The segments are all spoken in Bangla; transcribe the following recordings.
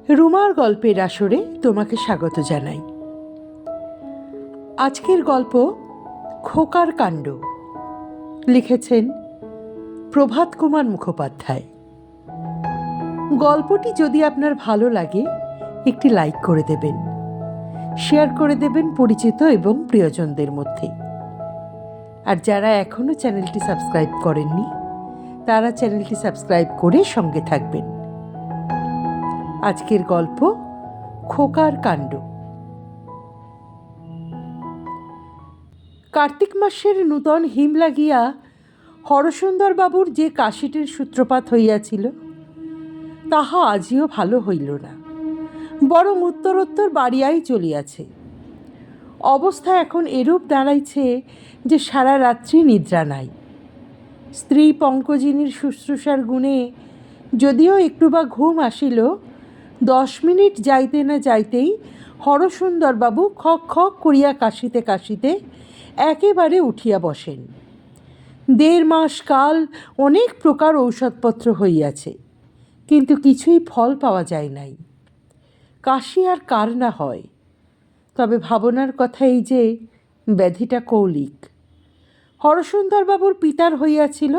রুমার গল্পের আসরে তোমাকে স্বাগত জানাই। আজকের গল্প খোকার কাণ্ড, লিখেছেন প্রভাত কুমার মুখোপাধ্যায়। গল্পটি যদি আপনার ভালো লাগে একটি লাইক করে দেবেন, শেয়ার করে দেবেন পরিচিত এবং প্রিয়জনদের মধ্যে। আর যারা এখনও চ্যানেলটি সাবস্ক্রাইব করেননি তারা চ্যানেলটি সাবস্ক্রাইব করে সঙ্গে থাকবেন। আজকের গল্প খোকার কাণ্ড। কার্তিক মাসের নূতন হিম লাগিয়া হরসুন্দরবাবুর যে কাশিটির সূত্রপাত হইয়াছিল তাহা আজিও ভালো হইল না, বরং উত্তরোত্তর বাড়িয়াই চলিয়াছে। অবস্থা এখন এরূপ দাঁড়াইছে যে সারা রাত্রি নিদ্রা নাই। স্ত্রী পঙ্কজিনীর শুশ্রূষার গুণে যদিও একটু বা ঘুম আসিল, 10 মিনিট যাইতে না যাইতেই হরসুন্দরবাবু খক খক করিয়া কাশিতে কাশিতে একেবারে উঠিয়া বসেন। 1.5 মাস কাল অনেক প্রকার ঔষধপত্র হইয়াছে, কিন্তু কিছুই ফল পাওয়া যায় নাই। কাশি আর কার না হয়, তবে ভাবনার কথা এই যে ব্যাধিটা কৌলিক। হরসুন্দরবাবুর পিতার হইয়াছিল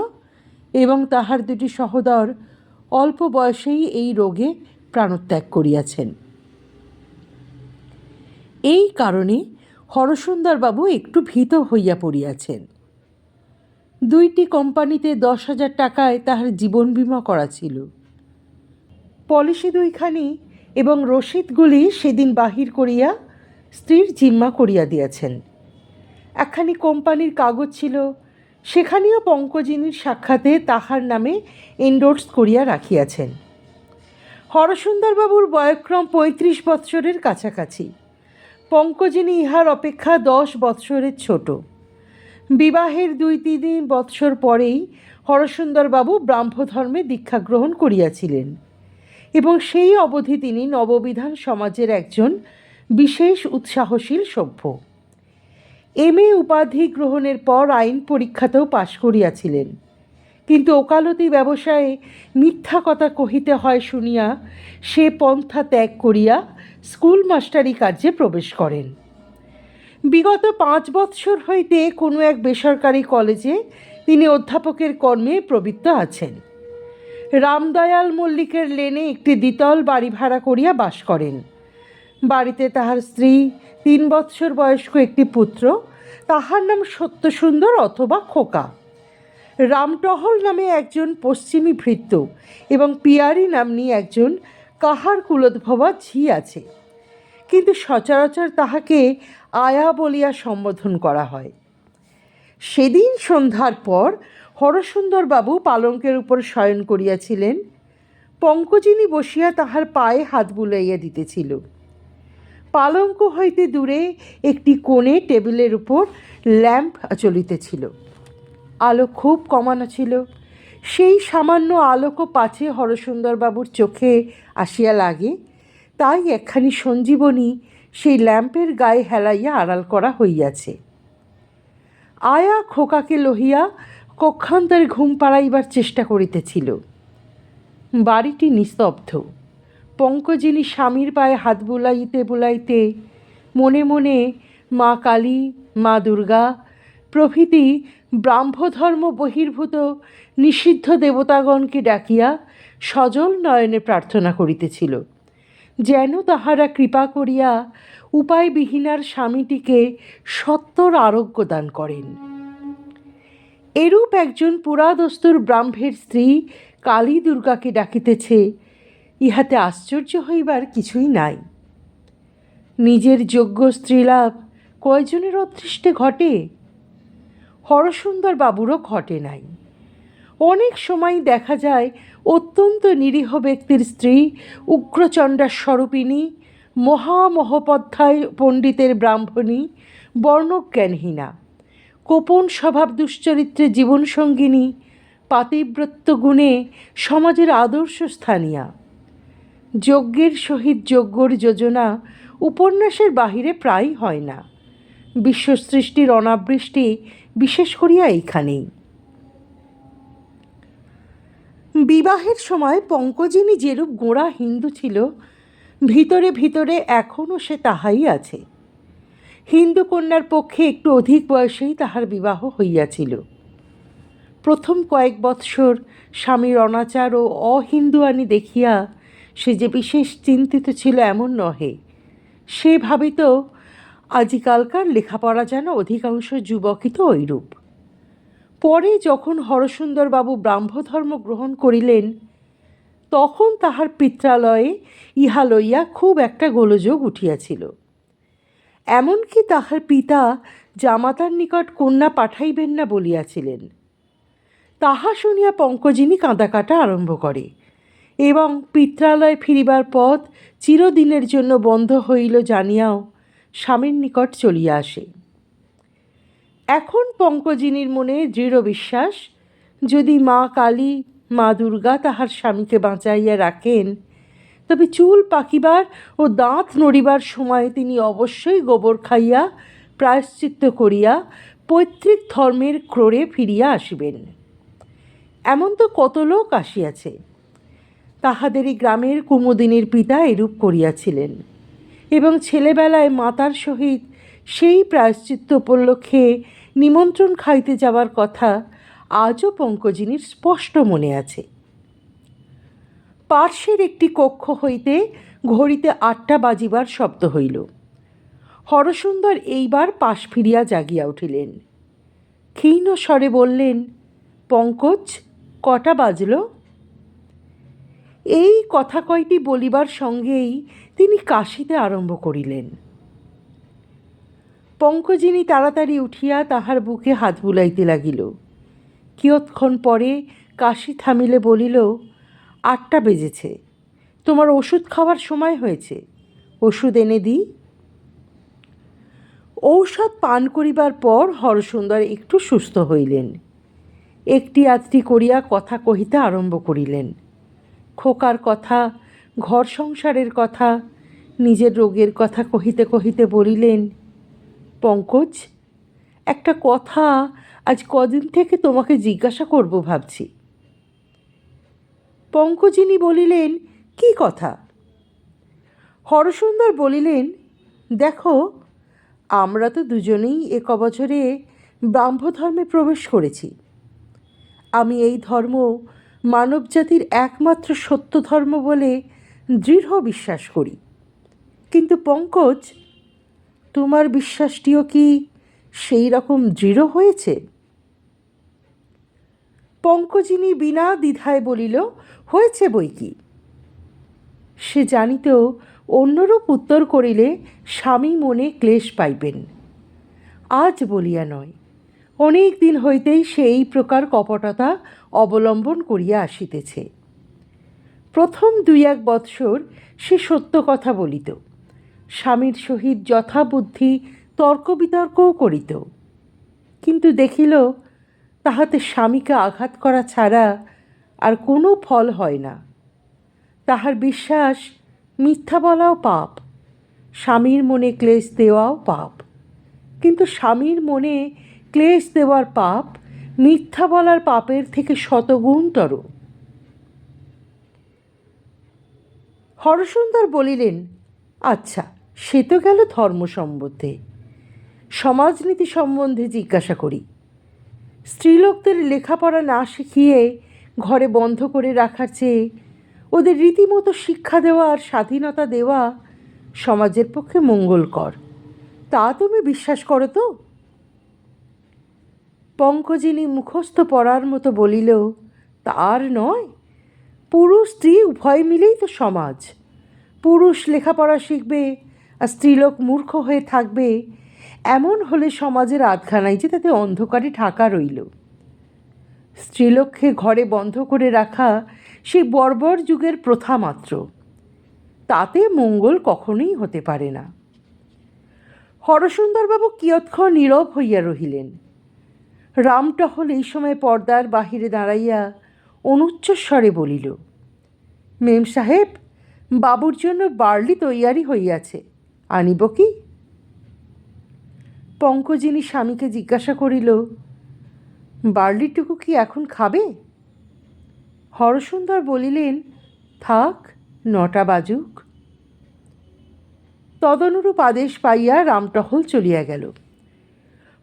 এবং তাহার 2টি সহোদর অল্প বয়সেই এই রোগে প্রাণত্যাগ করিয়াছেন। এই কারণে হরসুন্দরবাবু একটু ভীত হইয়া পড়িয়াছেন। 2টি কোম্পানিতে 10,000 টাকায় তাহার জীবন বীমা করা ছিল। পলিসি 2খানি এবং রসিদগুলি সেদিন বাহির করিয়া স্ত্রীর জিম্মা করিয়া দিয়াছেন। একখানি কোম্পানির কাগজ ছিল, সেখানেও পঙ্কজিনীর সাক্ষাতে তাহার নামে এন্ডোর্স করিয়া রাখিয়াছেন। হরসুন্দরবাবুর বয়ঃক্রম 35 বৎসরের কাছাকাছি। পঙ্কজিনী ইহার অপেক্ষা 10 বৎসরের ছোট। বিবাহের 2-3 বৎসর পরেই হরসুন্দরবাবু ব্রাহ্মধর্মে দীক্ষা গ্রহণ করিয়াছিলেন এবং সেই অবধি তিনি নববিধান সমাজের একজন বিশেষ উৎসাহশীল সভ্য। MA উপাধি গ্রহণের পর আইন পরীক্ষাতেও পাশ করিয়াছিলেন, কিন্তু ওকালতি ব্যবসায়ে মিথ্যা কথা কহিতে হয় শুনিয়া সে পন্থা ত্যাগ করিয়া স্কুল মাস্টারি কার্যে প্রবেশ করেন। বিগত 5 বৎসর হইতে কোনো এক বেসরকারি কলেজে তিনি অধ্যাপকের কর্মে প্রবৃত্ত আছেন। রামদয়াল মল্লিকের লেনে একটি দ্বিতল বাড়ি ভাড়া করিয়া বাস করেন। বাড়িতে তাহার স্ত্রী, 3 বৎসর বয়স্ক একটি পুত্র, তাহার নাম সত্যসুন্দর অথবা খোকা। রামটহল নামে একজন পশ্চিমী ভৃত্য এবং পিয়ারি নাম্নী একজন কাহার কুলোদ্ভবা ঝি আছে, কিন্তু সচরাচর তাহাকে আয়া বলিয়া সম্বোধন করা হয়। সেদিন সন্ধ্যার পর হরসুন্দরবাবু পালঙ্কের উপর শয়ন করিয়াছিলেন। পঙ্কজিনী বসিয়া তাহার পায়ে হাত বুলাইয়া দিতেছিল। পালঙ্ক হইতে দূরে একটি কোণে টেবিলের উপর ল্যাম্প জ্বলিতেছিল। আলো খুব কমানো ছিল। সেই সামান্য আলোকও পাছে হরসুন্দরবাবুর চোখে আসিয়া লাগে, তাই একখানি সঞ্জীবনী সেই ল্যাম্পের গায়ে হেলাইয়া আড়াল করা হইয়াছে। আয়া খোকাকে লহিয়া কক্ষান্তরে ঘুম পাড়াইবার চেষ্টা করিতেছিল। বাড়িটি নিস্তব্ধ। পঙ্কজিনী স্বামীর পায়ে হাত বুলাইতে বুলাইতে মনে মনে মা কালী, মা দুর্গা প্রভৃতি ব্রাহ্মধর্ম বহির্ভূত নিষিদ্ধ দেবতাগণকে ডাকিয়া সজল নয়নে প্রার্থনা করিতেছিল, যেন তাহারা কৃপা করিয়া উপায়বিহীনার স্বামীটিকে সত্বর আরোগ্য দান করেন। এরূপ একজন পুরাদস্তুর ব্রাহ্মের স্ত্রী কালী দুর্গাকে ডাকিতেছে, ইহাতে আশ্চর্য হইবার কিছুই নাই। নিজের যোগ্য স্ত্রীলাভ কয়জনের অদৃষ্টে ঘটে? হরসুন্দরবাবুরও ঘটে নাই। অনেক সময় দেখা যায় অত্যন্ত নিরীহ ব্যক্তির স্ত্রী উগ্রচণ্ডার স্বরূপিণী, মহামহোপাধ্যায় পণ্ডিতের ব্রাহ্মণী, বর্ণজ্ঞানহীনা, কোপন স্বভাব দুশ্চরিত্রে জীবনসঙ্গিনী, পাতিব্রত্য গুণে সমাজের আদর্শ স্থানীয়া। যজ্ঞের সহিত যজ্ঞর যোজনা উপন্যাসের বাহিরে প্রায় হয় না। বিশ্বসৃষ্টির অনাবৃষ্টি বিশেষ করিয়া এইখানেই। বিবাহের সময় পঙ্কজিনী যেরূপ গোঁড়া হিন্দু ছিল, ভিতরে ভিতরে এখনও সে তাহাই আছে। হিন্দু কন্যার পক্ষে একটু অধিক বয়সেই তাহার বিবাহ হইয়াছিল। প্রথম কয়েক বৎসর স্বামীর অনাচার ও অহিন্দুয়ানি দেখিয়া সে যে বিশেষ চিন্তিত ছিল এমন নহে। সে ভাবিত আজকালকার লেখাপড়া যেন অধিকাংশ যুবকই তো ঐরূপ। পরে যখন হরসুন্দরবাবু ব্রাহ্মধর্ম গ্রহণ করিলেন, তখন তাহার পিত্রালয়ে ইহা লইয়া খুব একটা গোলযোগ উঠিয়াছিল। এমনকি তাহার পিতা জামাতার নিকট কন্যা পাঠাইবেন না বলিয়াছিলেন। তাহা শুনিয়া পঙ্কজিনী কাঁদা কাটা আরম্ভ করে এবং পিত্রালয়ে ফিরিবার পথ চিরদিনের জন্য বন্ধ হইল জানিয়াও স্বামীর নিকট চলিয়া আসে। এখন পঙ্কজিনীর মনে দৃঢ় বিশ্বাস, যদি মা কালী, মা দুর্গা তাহার স্বামীকে বাঁচাইয়া রাখেন, তবে চুল পাকিবার ও দাঁত নড়িবার সময় তিনি অবশ্যই গোবর খাইয়া প্রায়শ্চিত্ত করিয়া পৈতৃক ধর্মের ক্রোড়ে ফিরিয়া আসিবেন। এমন তো কত লোক আসিয়াছে। তাহাদেরই গ্রামের কুমুদিনীর পিতা এরূপ করিয়াছিলেন এবং ছেলেবেলায় মাতার সহিত সেই প্রায়শ্চিত্ত উপলক্ষে নিমন্ত্রণ খাইতে যাওয়ার কথা আজও পঙ্কজিনীর স্পষ্ট মনে আছে। পার্শ্বের একটি কক্ষ হইতে ঘড়িতে ৮টা বাজিবার শব্দ হইল। হরসুন্দর এইবার পাশ ফিরিয়া জাগিয়া উঠিলেন। ক্ষীণ স্বরে বললেন, পঙ্কজ, কটা বাজল? এই কথা কয়টি বলিবার সঙ্গেই তিনি কাশিতে আরম্ভ করিলেন। পঙ্কজিনী তাড়াতাড়ি উঠিয়া তাহার বুকে হাত বুলাইতে লাগিল। কিয়ৎক্ষণ পরে কাশি থামিলে বলিল, ৮টা বেজেছে, তোমার ওষুধ খাওয়ার সময় হয়েছে, ওষুধ এনে দিই? ঔষধ পান করিবার পর হরসুন্দর একটু সুস্থ হইলেন। একটি আধটি করিয়া কথা কহিতে আরম্ভ করিলেন। খোকার কথা, ঘর সংসারের কথা, নিজের রোগের কথা কহিতে কহিতে বলিলেন, পঙ্কজ, একটা কথা আজ কদিন থেকে তোমাকে জিজ্ঞাসা করব ভাবছি। পঙ্কজিনী বলিলেন, কি কথা? হরসুন্দর বলিলেন, দেখো, আমরা তো দুজনেই এ কবছরে ব্রাহ্মধর্মে প্রবেশ করেছি। আমি এই ধর্ম মানবজাতির একমাত্র সত্য ধর্ম বলে দৃঢ় বিশ্বাস করি। কিন্তু পঙ্কজ, তোমার বিশ্বাসটিও কি সেই রকম দৃঢ় হয়েছে? পঙ্কজিনী বিনা দ্বিধায় বলিল, হয়েছে বই কি। সে জানিত অন্যরূপ উত্তর করিলে স্বামী মনে ক্লেশ পাইবেন। আজ বলিয়া নয়, অনেক দিন হইতেই সে এই প্রকার কপটতা অবলম্বন করিয়া আসিতেছে। প্রথম ২-১ বৎসর সে সত্য কথা বলিত, স্বামীর সহিত যথাবুদ্ধি তর্ক বিতর্কও করিত, কিন্তু দেখিল তাহাতে স্বামীকে আঘাত করা ছাড়া আর কোনো ফল হয় না। তাহার বিশ্বাস, মিথ্যা বলাও পাপ, স্বামীর মনে ক্লেশ দেওয়াও পাপ, কিন্তু স্বামীর মনে ক্লেশ দেওয়ার পাপ মিথ্যা বলার পাপের থেকে শতগুণতর। হরসুন্দর বলিলেন, আচ্ছা, সে তো গেল ধর্ম সম্বন্ধে। সমাজনীতি সম্বন্ধে জিজ্ঞাসা করি। স্ত্রীলোকদের লেখাপড়া না শিখিয়ে ঘরে বন্ধ করে রাখার চেয়ে ওদের রীতিমতো শিক্ষা দেওয়া আর স্বাধীনতা দেওয়া সমাজের পক্ষে মঙ্গলকর, তা তুমি বিশ্বাস করো তো? পঙ্কজিনী মুখস্থ পড়ার মতো বলিল, তার নয়, পুরুষ স্ত্রী উভয় মিলেই তো সমাজ। পুরুষ লেখাপড়া শিখবে আর স্ত্রীলোক মূর্খ হয়ে থাকবে, এমন হলে সমাজের আধখানাই যে তাতে অন্ধকারে ঢাকা রইল। স্ত্রীলোককে ঘরে বন্ধ করে রাখা সেই বর্বর যুগের প্রথা মাত্র, তাতে মঙ্গল কখনোই হতে পারে না। হরসুন্দরবাবু কিয়ৎক্ষণ নীরব হইয়া রহিলেন। রামটহল এই সময় পর্দার বাহিরে দাঁড়াইয়া অনুচ্চস্বরে বলিল, মেম সাহেব, বাবুর জন্য বার্লি তৈয়ারি হইয়াছে, আনিব কি? পঙ্কজিনী স্বামীকে জিজ্ঞাসা করিল, বার্লিটুকু কি এখন খাবে? হরসুন্দর বলিলেন, থাক, 9টা বাজুক। তদনুরূপ আদেশ পাইয়া রামটহল চলিয়া গেল।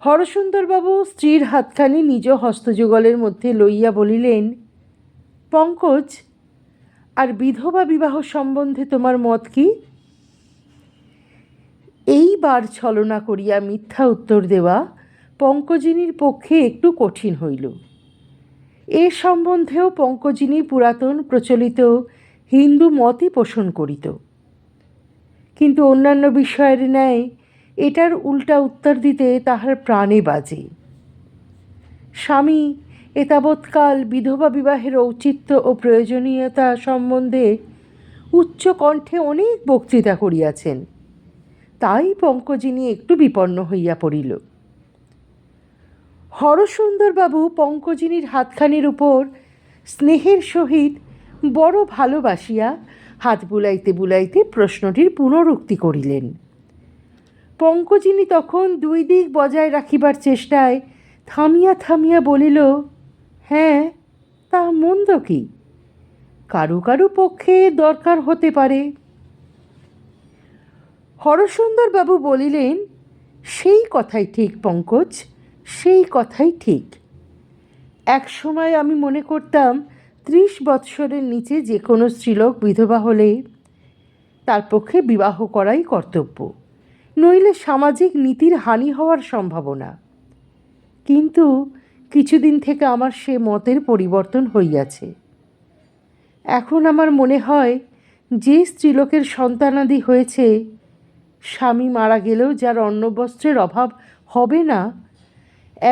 হরসুন্দরবাবু স্ত্রীর হাতখানি নিজ হস্তযুগলের মধ্যে লইয়া বলিলেন, পঙ্কজ, আর বিধবা বিবাহ সম্বন্ধে তোমার মত কি? এইবার ছলনা করিয়া মিথ্যা উত্তর দেওয়া পঙ্কজিনীর পক্ষে একটু কঠিন হইল। এ সম্বন্ধেও পঙ্কজিনী পুরাতন প্রচলিত হিন্দু মতই পোষণ করিত, কিন্তু অন্যান্য বিষয়ের ন্যায় এটার উল্টা উত্তর দিতে তাহার প্রাণে বাজে। স্বামী এতাবৎকাল বিধবা বিবাহের ঔচিত্য ও প্রয়োজনীয়তা সম্বন্ধে উচ্চ কণ্ঠে অনেক বক্তৃতা করিয়াছেন, তাই পঙ্কজিনী একটু বিপন্ন হইয়া পড়িল। হরসুন্দরবাবু পঙ্কজিনীর হাতখানির উপর স্নেহের সহিত বড় ভালোবাসিয়া হাত বুলাইতে বুলাইতে প্রশ্নটির পুনরুক্তি করিলেন। পঙ্কজিনী তখন দুই দিক বজায় রাখিবার চেষ্টায় থামিয়া থামিয়া বলিল, হ্যাঁ, তা মন্দ কি? কারু কারু পক্ষে দরকার হতে পারে। হরসুন্দরবাবু বলিলেন, সেই কথাই ঠিক পঙ্কজ, সেই কথাই ঠিক। এক সময় আমি মনে করতাম 30 বৎসরের নিচে যে কোনো স্ত্রীলোক বিধবা হলে তার পক্ষে বিবাহ করাই কর্তব্য, নইলে সামাজিক নীতির হানি হওয়ার সম্ভাবনা। কিন্তু কিছুদিন থেকে আমার সে মতের পরিবর্তন হইয়াছে। এখন আমার মনে হয়, যে স্ত্রীলোকের সন্তানাদি হয়েছে, স্বামী মারা গেলেও যার অন্নবস্ত্রের অভাব হবে না,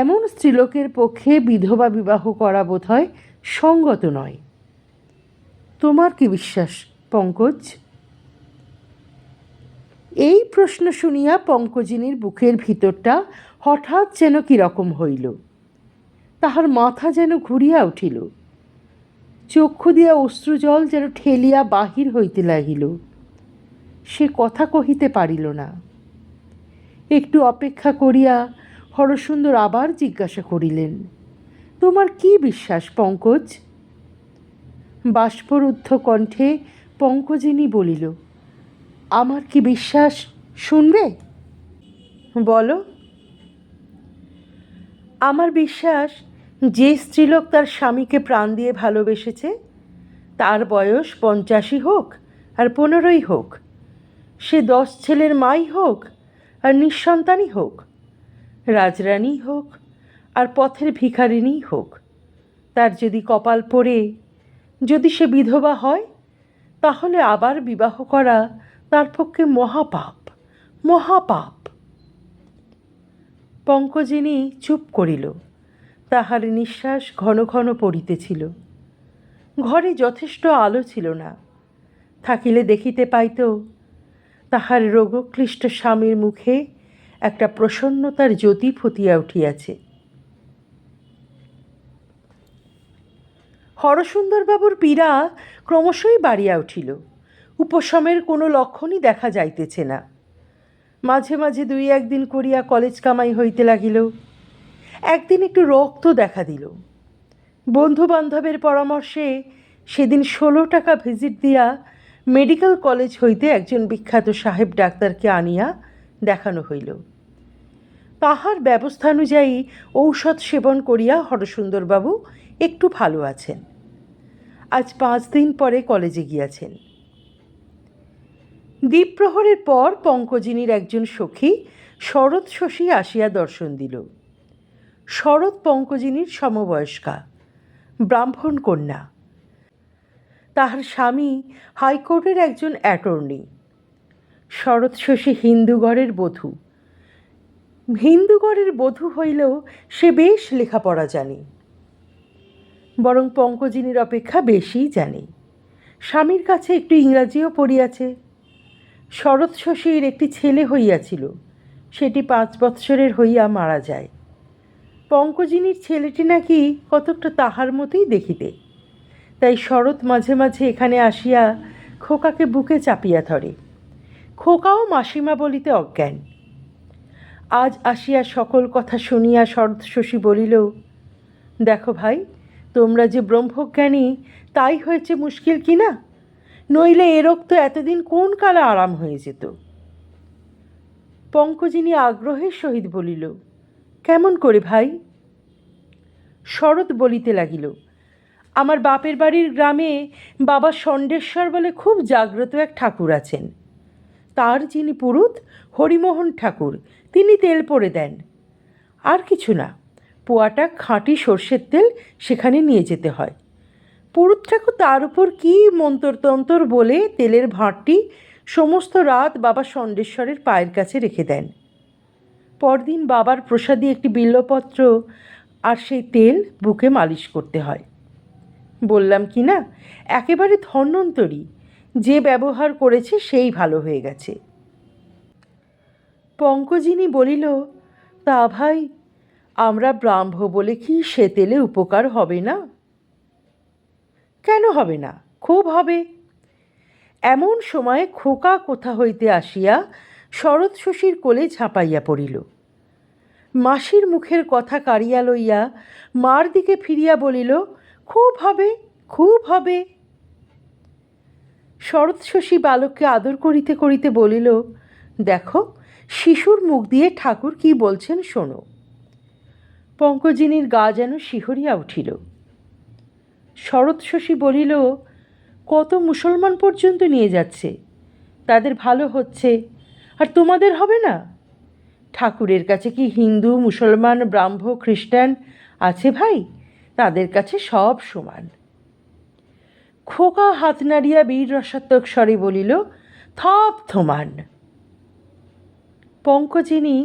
এমন স্ত্রীলোকের পক্ষে বিধবা বিবাহ করা বোধহয় সঙ্গত নয়। তোমার কি বিশ্বাস পঙ্কজ? এই প্রশ্ন শুনিয়া পঙ্কজিনীর বুকের ভিতরটা হঠাৎ যেন কীরকম হইল। তাহার মাথা যেন ঘুরিয়া উঠিল, চক্ষু দিয়া অশ্রুজল যেন ঠেলিয়া বাহির হইতে লাগিল। সে কথা কহিতে পারিল না। একটু অপেক্ষা করিয়া হরসুন্দর আবার জিজ্ঞাসা করিলেন, তোমার কি বিশ্বাস পঙ্কজ? বাষ্পরুদ্ধ কণ্ঠে পঙ্কজিনী বলিল, আমার কি বিশ্বাস শুনবে? বলো। আমার বিশ্বাস, যে স্ত্রীলোক তার স্বামীকে প্রাণ দিয়ে ভালোবেসেছে, তার বয়স 85 হোক আর 15ই হোক, সে 10 ছেলের মাই হোক আর নিঃসন্তানই হোক, রাজরানী হোক আর পথের ভিখারিণী হোক, তার যদি কপাল পড়ে, যদি সে বিধবা হয়, তাহলে আবার বিবাহ করা তার পক্ষে মহাপাপ, মহাপাপ। পঙ্কজিনী চুপ করিল। তাহার নিঃশ্বাস ঘন ঘন পড়িতেছিল। ঘরে যথেষ্ট আলো ছিল না, থাকিলে দেখিতে পাইত তাহার রোগক্লিষ্ট স্বামীর মুখে একটা প্রসন্নতার জ্যোতি ফুটিয়া উঠিয়াছে। হরসুন্দরবাবুর পীড়া ক্রমশই বাড়িয়া উঠিল। উপশমের কোনো লক্ষণই দেখা যাইতেছে না। মাঝে মাঝে 2-1 দিন করিয়া কলেজ কামাই হইতে লাগিল। একদিন একটু রক্ত দেখা দিল। বন্ধু বান্ধবের পরামর্শে সেদিন 16 টাকা ভিজিট দিয়া মেডিকেল কলেজ হইতে একজন বিখ্যাত সাহেব ডাক্তারকে আনিয়া দেখানো হইল। তাহার ব্যবস্থানুযায়ী ঔষধ সেবন করিয়া হরসুন্দরবাবু একটু ভালো আছেন। আজ 5 দিন পরে কলেজে গিয়াছেন। দ্বীপ্রহরের পর পঙ্কজিনীর একজন সখী শরৎ শশী আসিয়া দর্শন দিল। শরৎ পঙ্কজিনীর সমবয়স্কা, ব্রাহ্মণ কন্যা। তাহার স্বামী হাইকোর্টের একজন অ্যাটর্নি। শরৎ শশী হিন্দুগড়ের বধূ। হিন্দুগড়ের বধূ হইলেও সে বেশ লেখাপড়া জানে, বরং পঙ্কজিনীর অপেক্ষা বেশিই জানে। স্বামীর কাছে একটু ইংরাজিও পড়িয়াছে। শরৎ শশীর একটি ছেলে হইয়াছিল, সেটি 5 বৎসরের হইয়া মারা যায়। পঙ্কজিনীর ছেলেটি নাকি কতকটা তাহার মতোই দেখিতে, তাই শরৎ মাঝে মাঝে এখানে আসিয়া খোকাকে বুকে চাপিয়া ধরে। খোকাও মাসিমা বলিতে অজ্ঞান। আজ আসিয়া সকল কথা শুনিয়া শরৎ শশী বলিল, দেখো ভাই, তোমরা যে ব্রহ্মজ্ঞানী তাই হয়েছে মুশকিল কি না, নইলে এ রোগ তো এতদিন কোন কালে আরাম হয়ে যেত। পঙ্কজিনী আগ্রহের সহিত বলিল, কেমন করে ভাই? শরৎ বলিতে লাগিল, আমার বাপের বাড়ির গ্রামে বাবা ষণ্ডেশ্বর বলে খুব জাগ্রত এক ঠাকুর আছেন। তার যিনি পুরুত হরিমোহন ঠাকুর, তিনি তেল পড়ে দেন। আর কিছু না, পোয়াটা খাঁটি সর্ষের তেল সেখানে নিয়ে যেতে হয়। পুরুত ঠাকুর তার উপর কী মন্তরতন্তর বলে তেলের ভাঁড়টি সমস্ত রাত বাবা ষণ্ডেশ্বরের পায়ের কাছে রেখে দেন। পরদিন বাবার প্রসাদী একটি বিল্বপত্র আর সেই তেল বুকে মালিশ করতে হয়। বললাম কি না, একেবারে ধন্বন্তরী, যে ব্যবহার করেছে সেই ভালো হয়ে গেছে। পঙ্কজিনী বলিল, তা ভাই, আমরা ব্রাহ্ম বলে কি সে তেলে উপকার হবে না? কেন হবে না, খুব হবে। এমন সময় খোকা কোথা হইতে আসিয়া শরৎ শশীর কোলে ঝাঁপাইয়া পড়িল। মাসির মুখের কথা কাড়িয়া লইয়া মার দিকে ফিরিয়া বলিল, খুব হবে, খুব হবে। শরৎ শশী বালককে আদর করিতে করিতে বলিল, দেখো শিশুর মুখ দিয়ে ঠাকুর কি বলছেন শোনো। পঙ্কজিনীর গা যেন শিহরিয়া উঠিল। শরৎ শশী বলিল, কত মুসলমান পর্যন্ত নিয়ে যাচ্ছে, তাদের ভালো হচ্ছে, আর তোমাদের হবে না? ঠাকুরের কাছে কি হিন্দু, মুসলমান, ব্রাহ্ম, খ্রিস্টান আছে ভাই? তাদের কাছে সব সমান। খোকা হাত নাড়িয়া বীর রসাত্মক স্বরে বলিল, থপ থমান। পঙ্কজিনী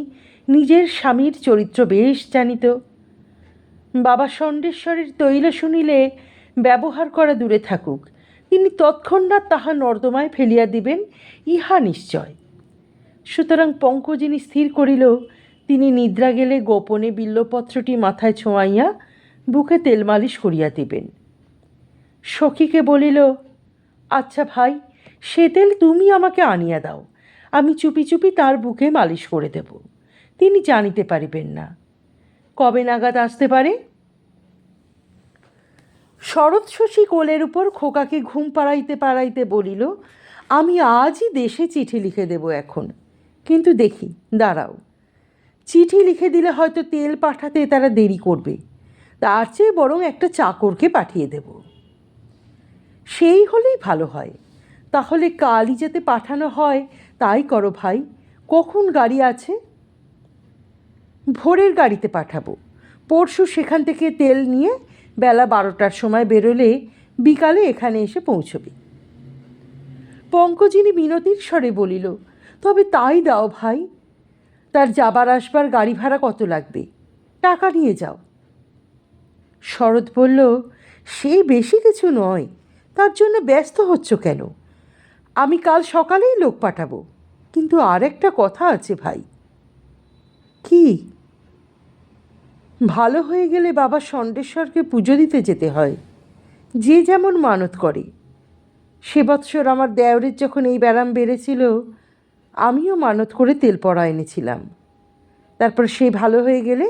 নিজের স্বামীর চরিত্র বেশ জানিত। বাবা ষণ্ডেশ্বরের তৈল শুনিলে ব্যবহার করা দূরে থাকুক, তিনি তৎক্ষণাৎ তাহা নর্দমায় ফেলিয়া দিবেন, ইহা নিশ্চয়। সুতরাং পঙ্কজিনী স্থির করিল, তিনি নিদ্রা গেলে গোপনে বিল্বপত্রটি মাথায় ছোঁয়াইয়া বুকে তেল মালিশ করিয়া দিবেন। সখীকে বলিল, আচ্ছা ভাই, সে তেল তুমি আমাকে আনিয়া দাও, আমি চুপি চুপি তার বুকে মালিশ করে দেব, তিনি জানিতে পারিবেন না। কবে নাগাদ আসতে পারে? শরৎ শশী কোলের উপর খোকাকে ঘুম পাড়াইতে পাড়াইতে বলিল, আমি আজই দেশে চিঠি লিখে দেব এখন, কিন্তু দেখি, দাঁড়াও, চিঠি লিখে দিলে হয়তো তেল পাঠাতে তারা দেরি করবে, তার চেয়ে বরং একটা চাকরকে পাঠিয়ে দেব। সেই হলেই ভালো হয়। তাহলে কালই যাতে পাঠানো হয় তাই করো ভাই। কখন গাড়ি আছে? ভোরের গাড়িতে পাঠাবো। পরশু সেখান থেকে তেল নিয়ে বেলা 12টার সময় বেরোলে বিকালে এখানে এসে পৌঁছবে। পঙ্কজিনী মিনতির স্বরে বলিল, তবে তাই দাও ভাই। তার যাবার আসবার গাড়ি ভাড়া কত লাগবে? টাকা নিয়ে যাও। শরৎ বলল, সে বেশি কিছু নয়, তার জন্য ব্যস্ত হচ্ছ কেন? আমি কাল সকালেই লোক পাঠাবো। কিন্তু আর একটা কথা আছে ভাই। কি? ভালো হয়ে গেলে বাবা ষণ্ডেশ্বরকে পুজো দিতে যেতে হয়, যে যেমন মানত করে। সে বৎসর আমার দেওরের যখন এই ব্যারাম বেড়েছিল, আমিও মানত করে তেল পড়া এনেছিলাম। তারপর সে ভালো হয়ে গেলে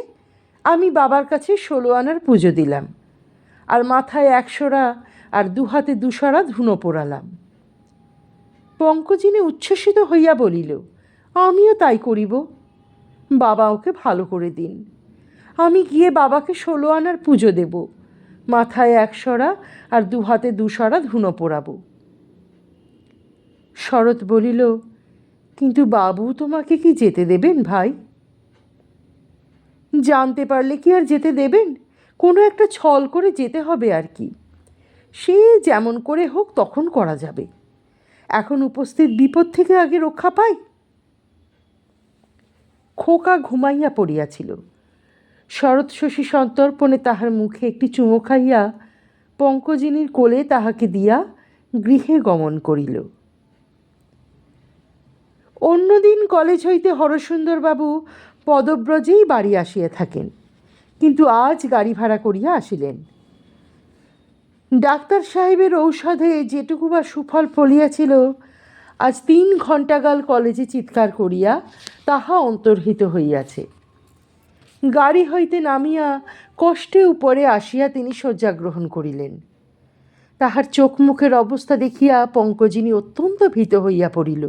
আমি বাবার কাছে 16 আনার পুজো দিলাম, আর মাথায় 1 সরা আর 2 হাতে 2 সরা ধুনো পোড়ালাম। পঙ্কজিনী উচ্ছ্বসিত হইয়া বলিল, আমিও তাই করিব। বাবা ওকে ভালো করে দিন। আমি গিয়ে বাবাকে 16 আনার পুজো দেব, মাথায় 1 সরা আর 2 হাতে 2 সরা ধুনো পোড়াবো। শরৎ বলিল, কিন্তু বাবু তোমাকে কি যেতে দেবেন ভাই? জানতে পারলে কি আর যেতে দেবেন? কোনো একটা ছল করে যেতে হবে আর কি। সে যেমন করে হোক তখন করা যাবে, এখন উপস্থিত বিপদ থেকে আগে রক্ষা পাই। খোকা ঘুমাইয়া পড়িয়াছিল। শরৎ শশী সন্তর্পণে তাহার মুখে একটি চুমো খাইয়া পঙ্কজিনীর কোলে তাহাকে দিয়া গৃহে গমন করিল। অন্যদিন কলেজ হইতে হরসুন্দরবাবু পদব্রজেই বাড়ি আসিয়া থাকেন, কিন্তু আজ গাড়ি ভাড়া করিয়া আসিলেন। ডাক্তার সাহেবের ঔষধে যেটুকু বা সুফল ফলিয়াছিল, আজ 3 ঘণ্টাকাল কলেজে চিৎকার করিয়া তাহা অন্তর্হিত হইয়াছে। গাড়ি হইতে নামিয়া কষ্টে উপরে আসিয়া তিনি শয্যা গ্রহণ করিলেন। তাহার চোখ মুখের অবস্থা দেখিয়া পঙ্কজিনী অত্যন্ত ভীত হইয়া পড়িল।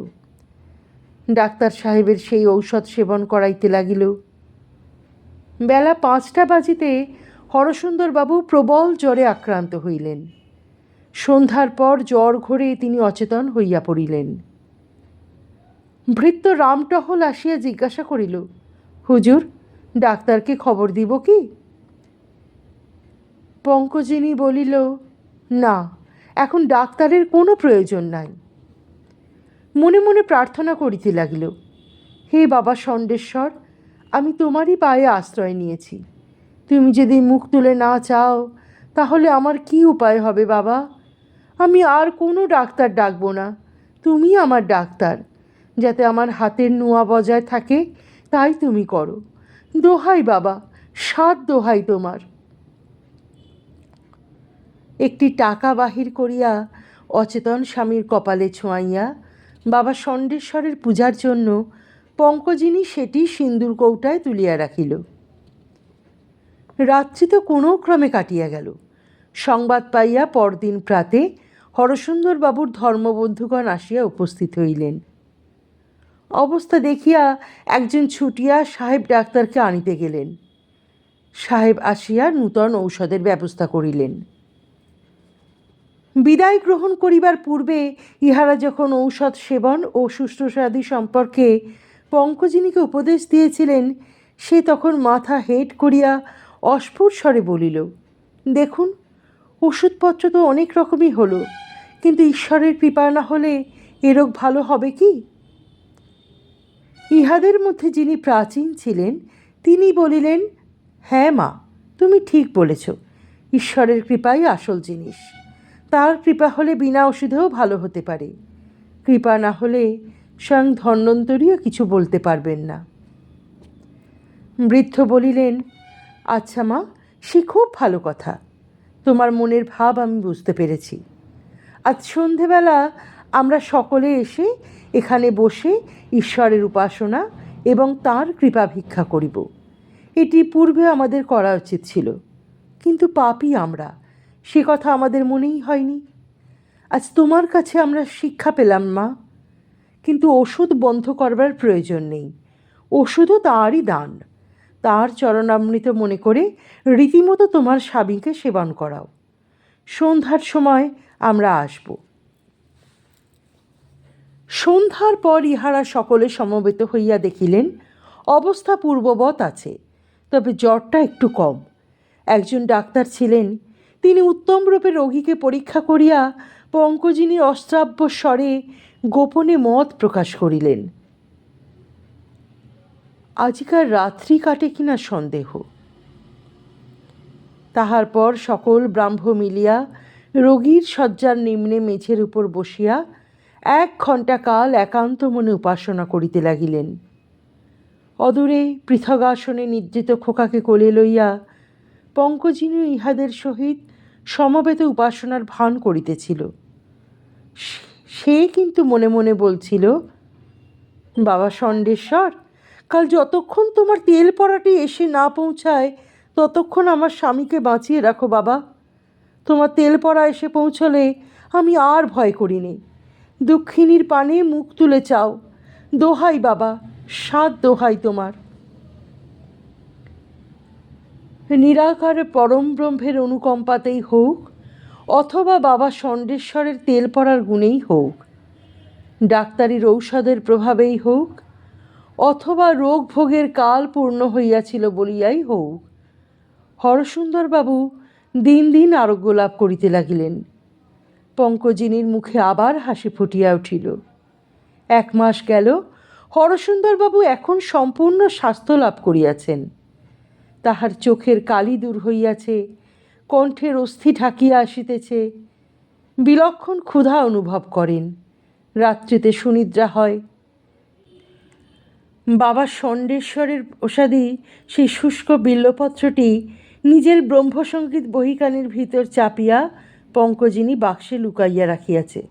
ডাক্তার সাহেবের সেই ঔষধ সেবন করাইতে লাগিল। বেলা 5টা বাজিতে হরসুন্দরবাবু প্রবল জ্বরে আক্রান্ত হইলেন। সন্ধ্যার পর জ্বর ঘোরে তিনি অচেতন হইয়া পড়িলেন। ভৃত্য রামটহল আসিয়া জিজ্ঞাসা করিল, হুজুর, ডাক্তারকে খবর দিব কি? পঙ্কজিনী বলিল, না, এখন ডাক্তারের কোনো প্রয়োজন নাই। মনে মনে প্রার্থনা করিতে লাগিল, হে বাবা ষণ্ডেশ্বর, আমি তোমারই পায়ে আশ্রয় নিয়েছি। তুমি যদি মুখ তুলে না চাও তাহলে আমার কি উপায় হবে বাবা? আমি আর কোনো ডাক্তার ডাকব না, তুমি আমার ডাক্তার। যাতে আমার হাতের নোয়া বজায় থাকে তাই তুমি করো। দোহাই বাবা, 7 দোহাই তোমার। একটি টাকা বাহির করিয়া অচেতন স্বামীর কপালে ছোঁয়াইয়া বাবা ষণ্ডেশ্বরের পূজার জন্য পঙ্কজিনী সেটি সিন্দুর কৌটায় তুলিয়া রাখিল। রাত্রি তো কোনো ক্রমে কাটিয়া গেল। সংবাদ পাইয়া পরদিন প্রাতে হরসুন্দরবাবুর ধর্মবন্ধুগণ আসিয়া উপস্থিত হইলেন। অবস্থা দেখিয়া একজন ছুটিয়া সাহেব ডাক্তারকে আনিতে গেলেন। সাহেব আসিয়া নূতন ঔষধের ব্যবস্থা করিলেন। বিদায় গ্রহণ করিবার পূর্বে ইহারা যখন ঔষধ সেবন ও শুশ্রূষাদি সম্পর্কে পঙ্কজিনীকে উপদেশ দিয়েছিলেন, সে তখন মাথা হেঁট করিয়া অস্ফুট স্বরে বলিল, দেখুন, ওষুধপত্র তো অনেক রকমই হলো, কিন্তু ঈশ্বরের কৃপা না হলে এ রোগ ভালো হবে কি? ইহাদের মধ্যে যিনি প্রাচীন ছিলেন তিনি বলিলেন, হ্যাঁ মা, তুমি ঠিক বলেছ, ঈশ্বরের কৃপাই আসল জিনিস। তার কৃপা হলে বিনা ওষুধেও ভালো হতে পারে। কৃপা না হলে স্বয়ং ধন্বন্তরীও কিছু বলতে পারবেন না। বৃদ্ধ বলিলেন, আচ্ছা মা, সে খুব ভালো কথা। তোমার মনের ভাব আমি বুঝতে পেরেছি। আজ সন্ধেবেলা আমরা সকলে এসে এখানে বসে ঈশ্বরের উপাসনা এবং তাঁর কৃপা ভিক্ষা করিব। এটি পূর্বে আমাদের করা উচিত ছিল, কিন্তু পাপী আমরা, সে কথা আমাদের মনেই হয়নি। আজ তোমার কাছে আমরা শিক্ষা পেলাম মা, কিন্তু ওষুধ বন্ধ করবার প্রয়োজন নেই। ওষুধও তাঁরই দান। তাঁর চরণামৃত মনে করে রীতিমতো তোমার স্বামীকে সেবন করাও। সন্ধ্যার সময় আমরা আসব। সন্ধ্যার পর ইহারা সকলে সমবেত হইয়া দেখিলেন অবস্থা পূর্ববৎ আছে, তবে জ্বরটা একটু কম। একজন ডাক্তার ছিলেন, তিনি উত্তমরূপে রোগীকে পরীক্ষা করিয়া পঙ্কজিনীর অশ্রাব্য স্বরে গোপনে মত প্রকাশ করিলেন। আজিকার রাত্রি কাটে কিনা সন্দেহ। তাহার পর সকল ব্রাহ্ম মিলিয়া রোগীর শয্যার নিম্নে মেঝের উপর বসিয়া 1 ঘণ্টা কাল একান্ত মনে উপাসনা করিতে লাগিলেন। অদূরে পৃথক আসনে নিদ্রিত খোকাকে কোলে লইয়া পঙ্কজিনী ইহাদের সহিত সমবেত উপাসনার ভান করিতেছিল। সে কিন্তু মনে মনে বলছিল, বাবা ষণ্ডেশ্বর, কাল যতক্ষণ তোমার তেল পড়াটি এসে না পৌঁছায় ততক্ষণ আমার স্বামীকে বাঁচিয়ে রাখো বাবা। তোমার তেল পড়া এসে পৌঁছলে আমি আর ভয় করি নে। দুঃখিনীর পানে মুখ তুলে চাও। দোহাই বাবা, 7 দোহাই তোমার। নিরাকার পরম ব্রহ্মের অনুকম্পাতেই হোক, অথবা বাবা ষণ্ডেশ্বরের তেল পড়ার গুণেই হোক, ডাক্তারির ঔষধের প্রভাবেই হোক, অথবা রোগ ভোগের কাল পূর্ণ হইয়াছিল বলিয়াই হোক, হরসুন্দরবাবু দিন দিন আরোগ্য লাভ করিতে লাগিলেন। পঙ্কজিনীর মুখে আবার হাসি ফুটিয়া উঠিল। 1 মাস গেল, হরসুন্দরবাবু এখন সম্পূর্ণ স্বাস্থ্য লাভ করিয়াছেন। তাহার চোখের কালি দূর হইয়াছে, কণ্ঠের অস্থি ঢাকিয়া আসিতেছে, বিলক্ষণ ক্ষুধা অনুভব করেন, রাত্রিতে সুনিদ্রা হয়। বাবা ষণ্ডেশ্বরের প্রসাদী সেই শুষ্ক বিল্বপত্রটি নিজের ব্রহ্মসঙ্গীত বহিকানির ভিতর চাপিয়া পঙ্কজিনী বাক্সে লুকাইয়া রাখিয়াছে।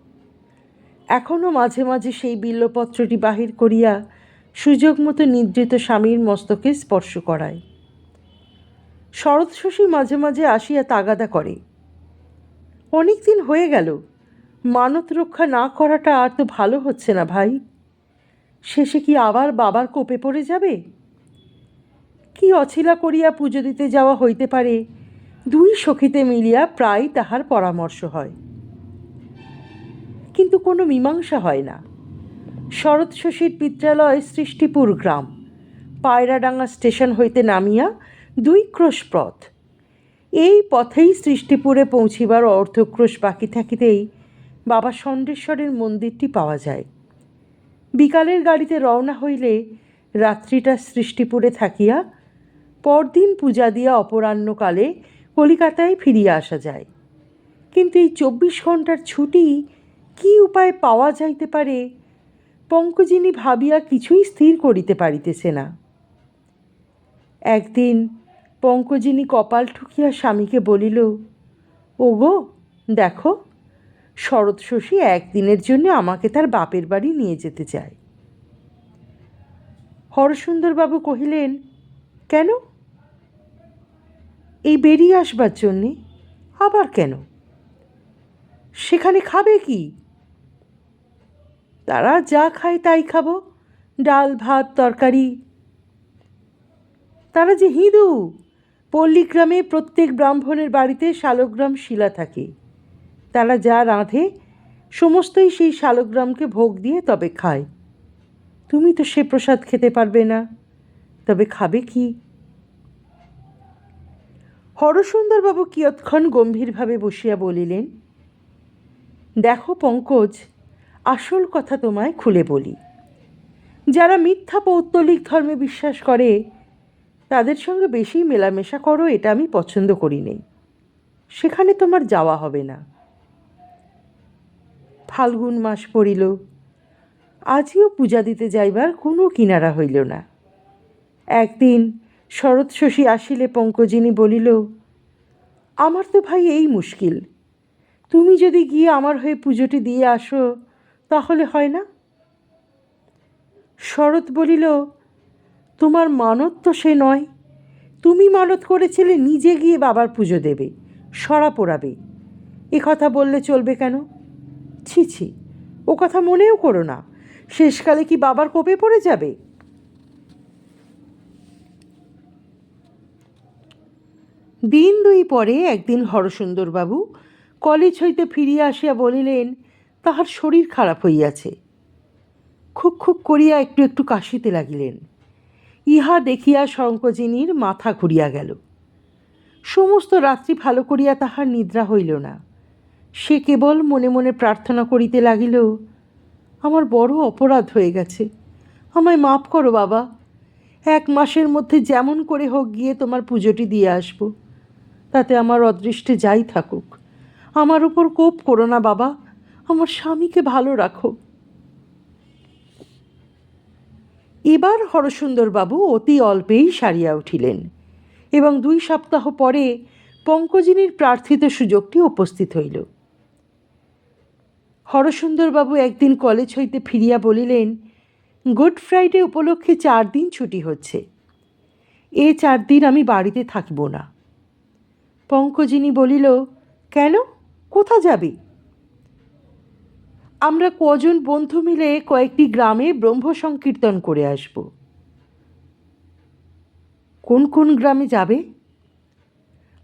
এখনও মাঝে মাঝে সেই বিল্বপত্রটি বাহির করিয়া সুযোগ মতো নিদ্রিত স্বামীর মস্তকে স্পর্শ করায়। শরৎশশী মাঝে মাঝে আসিয়া তাগাদা করে, অনেক দিন হয়ে গেল, মানত রক্ষা না করাটা আর তো ভালো হচ্ছে না ভাই। শেষে কি আবার বাবার কোপে পড়ে যাবে? কি অছিলা করিয়া পুজো দিতে যাওয়া হইতে পারে, দুই সখীতে মিলিয়া প্রায় তাহার পরামর্শ হয়, কিন্তু কোনো মীমাংসা হয় না। শরৎ শশীর পিত্রালয় সৃষ্টিপুর গ্রাম, পায়রাডাঙ্গা স্টেশন হইতে নামিয়া 2 ক্রোশ পথ। এই পথেই সৃষ্টিপুরে পৌঁছিবার অর্ধক্রোশ বাকি থাকিতেই বাবা ষণ্ডেশ্বরের মন্দিরটি পাওয়া যায়। বিকালের গাড়িতে রওনা হইলে রাত্রিটা সৃষ্টিপুরে থাকিয়া পরদিন পূজা দিয়া অপরাহ্নকালে কলিকাতায় ফিরিয়া আসা যায়। কিন্তু এই 24 ঘণ্টার ছুটি কি উপায় পাওয়া যাইতে পারে, পঙ্কজিনী ভাবিয়া কিছুই স্থির করিতে পারিতেছে না। একদিন পঙ্কজিনী কপাল ঠুকিয়া স্বামীকে বলিল, ওগো দেখো, শরৎ শশী একদিনের জন্য আমাকে তার বাপের বাড়ি নিয়ে যেতে চায়। হরসুন্দরবাবু কহিলেন, কেন? এই বেরিয়ে আসবার জন্যে? আবার কেন? সেখানে খাবে কি? তারা যা খায় তাই খাবো, ডাল ভাত তরকারি। তারা যে হিঁদু, পল্লীগ্রামে প্রত্যেক ব্রাহ্মণের বাড়িতে শালগ্রাম শিলা থাকে। তারা যা রাঁধে সমস্তই সেই শালগ্রামকে ভোগ দিয়ে তবে খায়। তুমি তো সে প্রসাদ খেতে পারবে না, তবে খাবে কি? হরসুন্দরবাবু কিয়ৎক্ষণ গম্ভীরভাবে বসিয়া বলিলেন, দেখো পঙ্কজ, আসল কথা তোমায় খুলে বলি। যারা মিথ্যা পৌত্তলিক ধর্মে বিশ্বাস করে তাদের সঙ্গে বেশি মেলামেশা করো, এটা আমি পছন্দ করি নে। সেখানে তোমার যাওয়া হবে না। ফাল্গুন মাস পড়িল, আজিও পূজা দিতে যাইবার কোনো কিনারা হইল না। একদিন শরৎ শশী আসিলে পঙ্কজিনী বলিল, আমার তো ভাই এই মুশকিল, তুমি যদি গিয়ে আমার হয়ে পুজোটি দিয়ে আসো তাহলে হয় না? শরৎ বলিল, তোমার মানত তো সে নয়। তুমি মানত করেছিলে নিজে গিয়ে বাবার পুজো দেবে, সরা পোড়াবে। এ কথা বললে চলবে কেন? ছি ছি, ও কথা মনেও করো না, শেষকালে কি বাবার কোপে পড়ে যাবে? দিন 2 পরে একদিন হরসুন্দরবাবু কলেজ হইতে ফিরিয়া আসিয়া বলিলেন, তাহার শরীর খারাপ হইয়াছে। খুব খুব করিয়া একটু একটু কাশিতে লাগিলেন। ইহা দেখিয়া শঙ্কজিনীর মাথা ঘুরিয়া গেল। সমস্ত রাত্রি ভালো করিয়া তাহার নিদ্রা হইল না। সে কেবল মনে মনে প্রার্থনা করিতে লাগিল, আমার বড় অপরাধ হয়ে গেছে, আমায় মাপ করো বাবা। 1 মাসের মধ্যে যেমন করে হোক গিয়ে তোমার পুজোটি দিয়ে আসব, তাতে আমার অদৃষ্টে যাই থাকুক। আমার উপর কোপ করো না বাবা, আমার স্বামীকে ভালো রাখো। এবার হরসুন্দরবাবু অতি অল্পেই সারিয়া উঠিলেন এবং 2 সপ্তাহ পরে পঙ্কজিনীর প্রার্থিত সুযোগটি উপস্থিত হইল। হরসুন্দরবাবু একদিন কলেজ হইতে ফিরিয়া বলিলেন, গুড ফ্রাইডে উপলক্ষে 4 দিন ছুটি হচ্ছে, এ 4 দিন আমি বাড়িতে থাকিব না। পঙ্কজিনী বলিল, কেন, কোথা যাবে? আমরা কজন বন্ধু মিলে কয়েকটি গ্রামে ব্রহ্ম সংকীর্তন করে আসব। কোন কোন গ্রামে যাবে?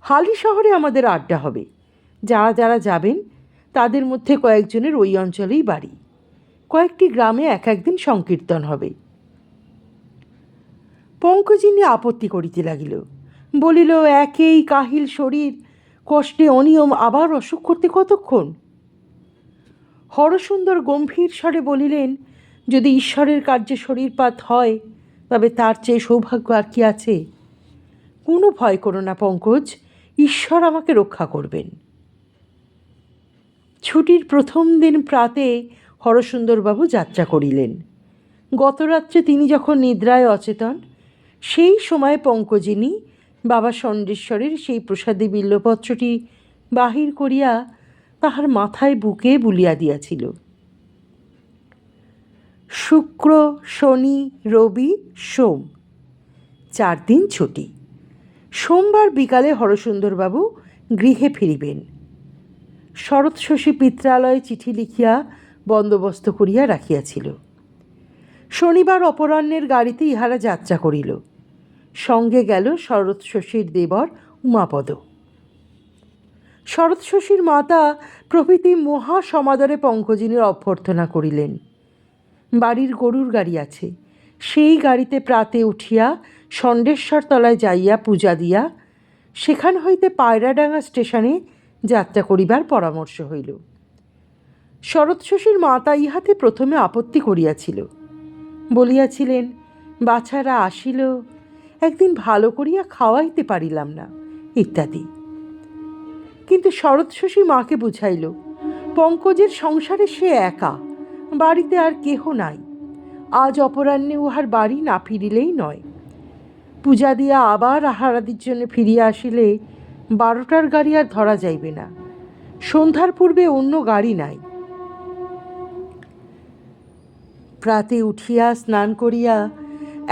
হালি শহরে আমাদের আড্ডা হবে। যারা যারা যাবেন তাদের মধ্যে কয়েকজনের ওই অঞ্চলেই বাড়ি। কয়েকটি গ্রামে এক একদিন সংকীর্তন হবে। পঙ্কজিনী আপত্তি করিতে লাগিল, বলিল, একেই কাহিল শরীর, কষ্টে অনিয়ম, আবার অসুখ করতে কতক্ষণ? হরসুন্দর গম্ভীর স্বরে বলিলেন, যদি ঈশ্বরের কার্যে শরীরপাত হয় তবে তার চেয়ে সৌভাগ্য আর কি আছে? কোনো ভয় করো না পঙ্কজ, ঈশ্বর আমাকে রক্ষা করবেন। ছুটির প্রথম দিন প্রাতে হরসুন্দরবাবু যাত্রা করিলেন। গতরাত্রে তিনি যখন নিদ্রায় অচেতন, সেই সময় পঙ্কজিনী বাবা ষণ্ডেশ্বরের সেই প্রসাদী বিল্বপত্রটি বাহির করিয়া তাহার মাথায় বুকে বুলিয়া দিয়াছিল। শুক্র, শনি, রবি, সোম, 4 দিন ছুটি। সোমবার বিকালে হরসুন্দরবাবু গৃহে ফিরিবেন। শরৎ শশী পিত্রালয়ে চিঠি লিখিয়া বন্দোবস্ত করিয়া রাখিয়াছিল। শনিবার অপরাহ্নের গাড়িতে ইহারা যাত্রা করিল। সঙ্গে গেল শরৎ শশীর দেবর উমাপদ। শরৎ শশীর মাতা প্রভৃতি মহা সমাদরে পঙ্কজিনীর অভ্যর্থনা করিলেন। বাড়ির গরুর গাড়ি আছে, সেই গাড়িতে প্রাতে উঠিয়া ষণ্ডেশ্বর তলায় যাইয়া পূজা দিয়া সেখান হইতে পায়রাডাঙ্গা স্টেশনে যাত্রা করিবার পরামর্শ হইল। শরৎ শশীর মাতা ইহাতে প্রথমে আপত্তি করিয়াছিল, বলিয়াছিলেন, বাছারা আসিল, একদিন ভালো করিয়া খাওয়াইতে পারিলাম না, ইত্যাদি। কিন্তু শরৎ শশী মাকে বুঝাইল, পঙ্কজের সংসারে সে একা, বাড়িতে আর কেহ নাই, আজ অপরাহ্নে উহার বাড়ি না ফিরিলেই নয়। পূজা দিয়া আবার আহারাদির জন্য ফিরিয়া আসিলে 12টার গাড়ি আর ধরা যাইবে না, সন্ধ্যার পূর্বে অন্য গাড়ি নাই। প্রাতে উঠিয়া স্নান করিয়া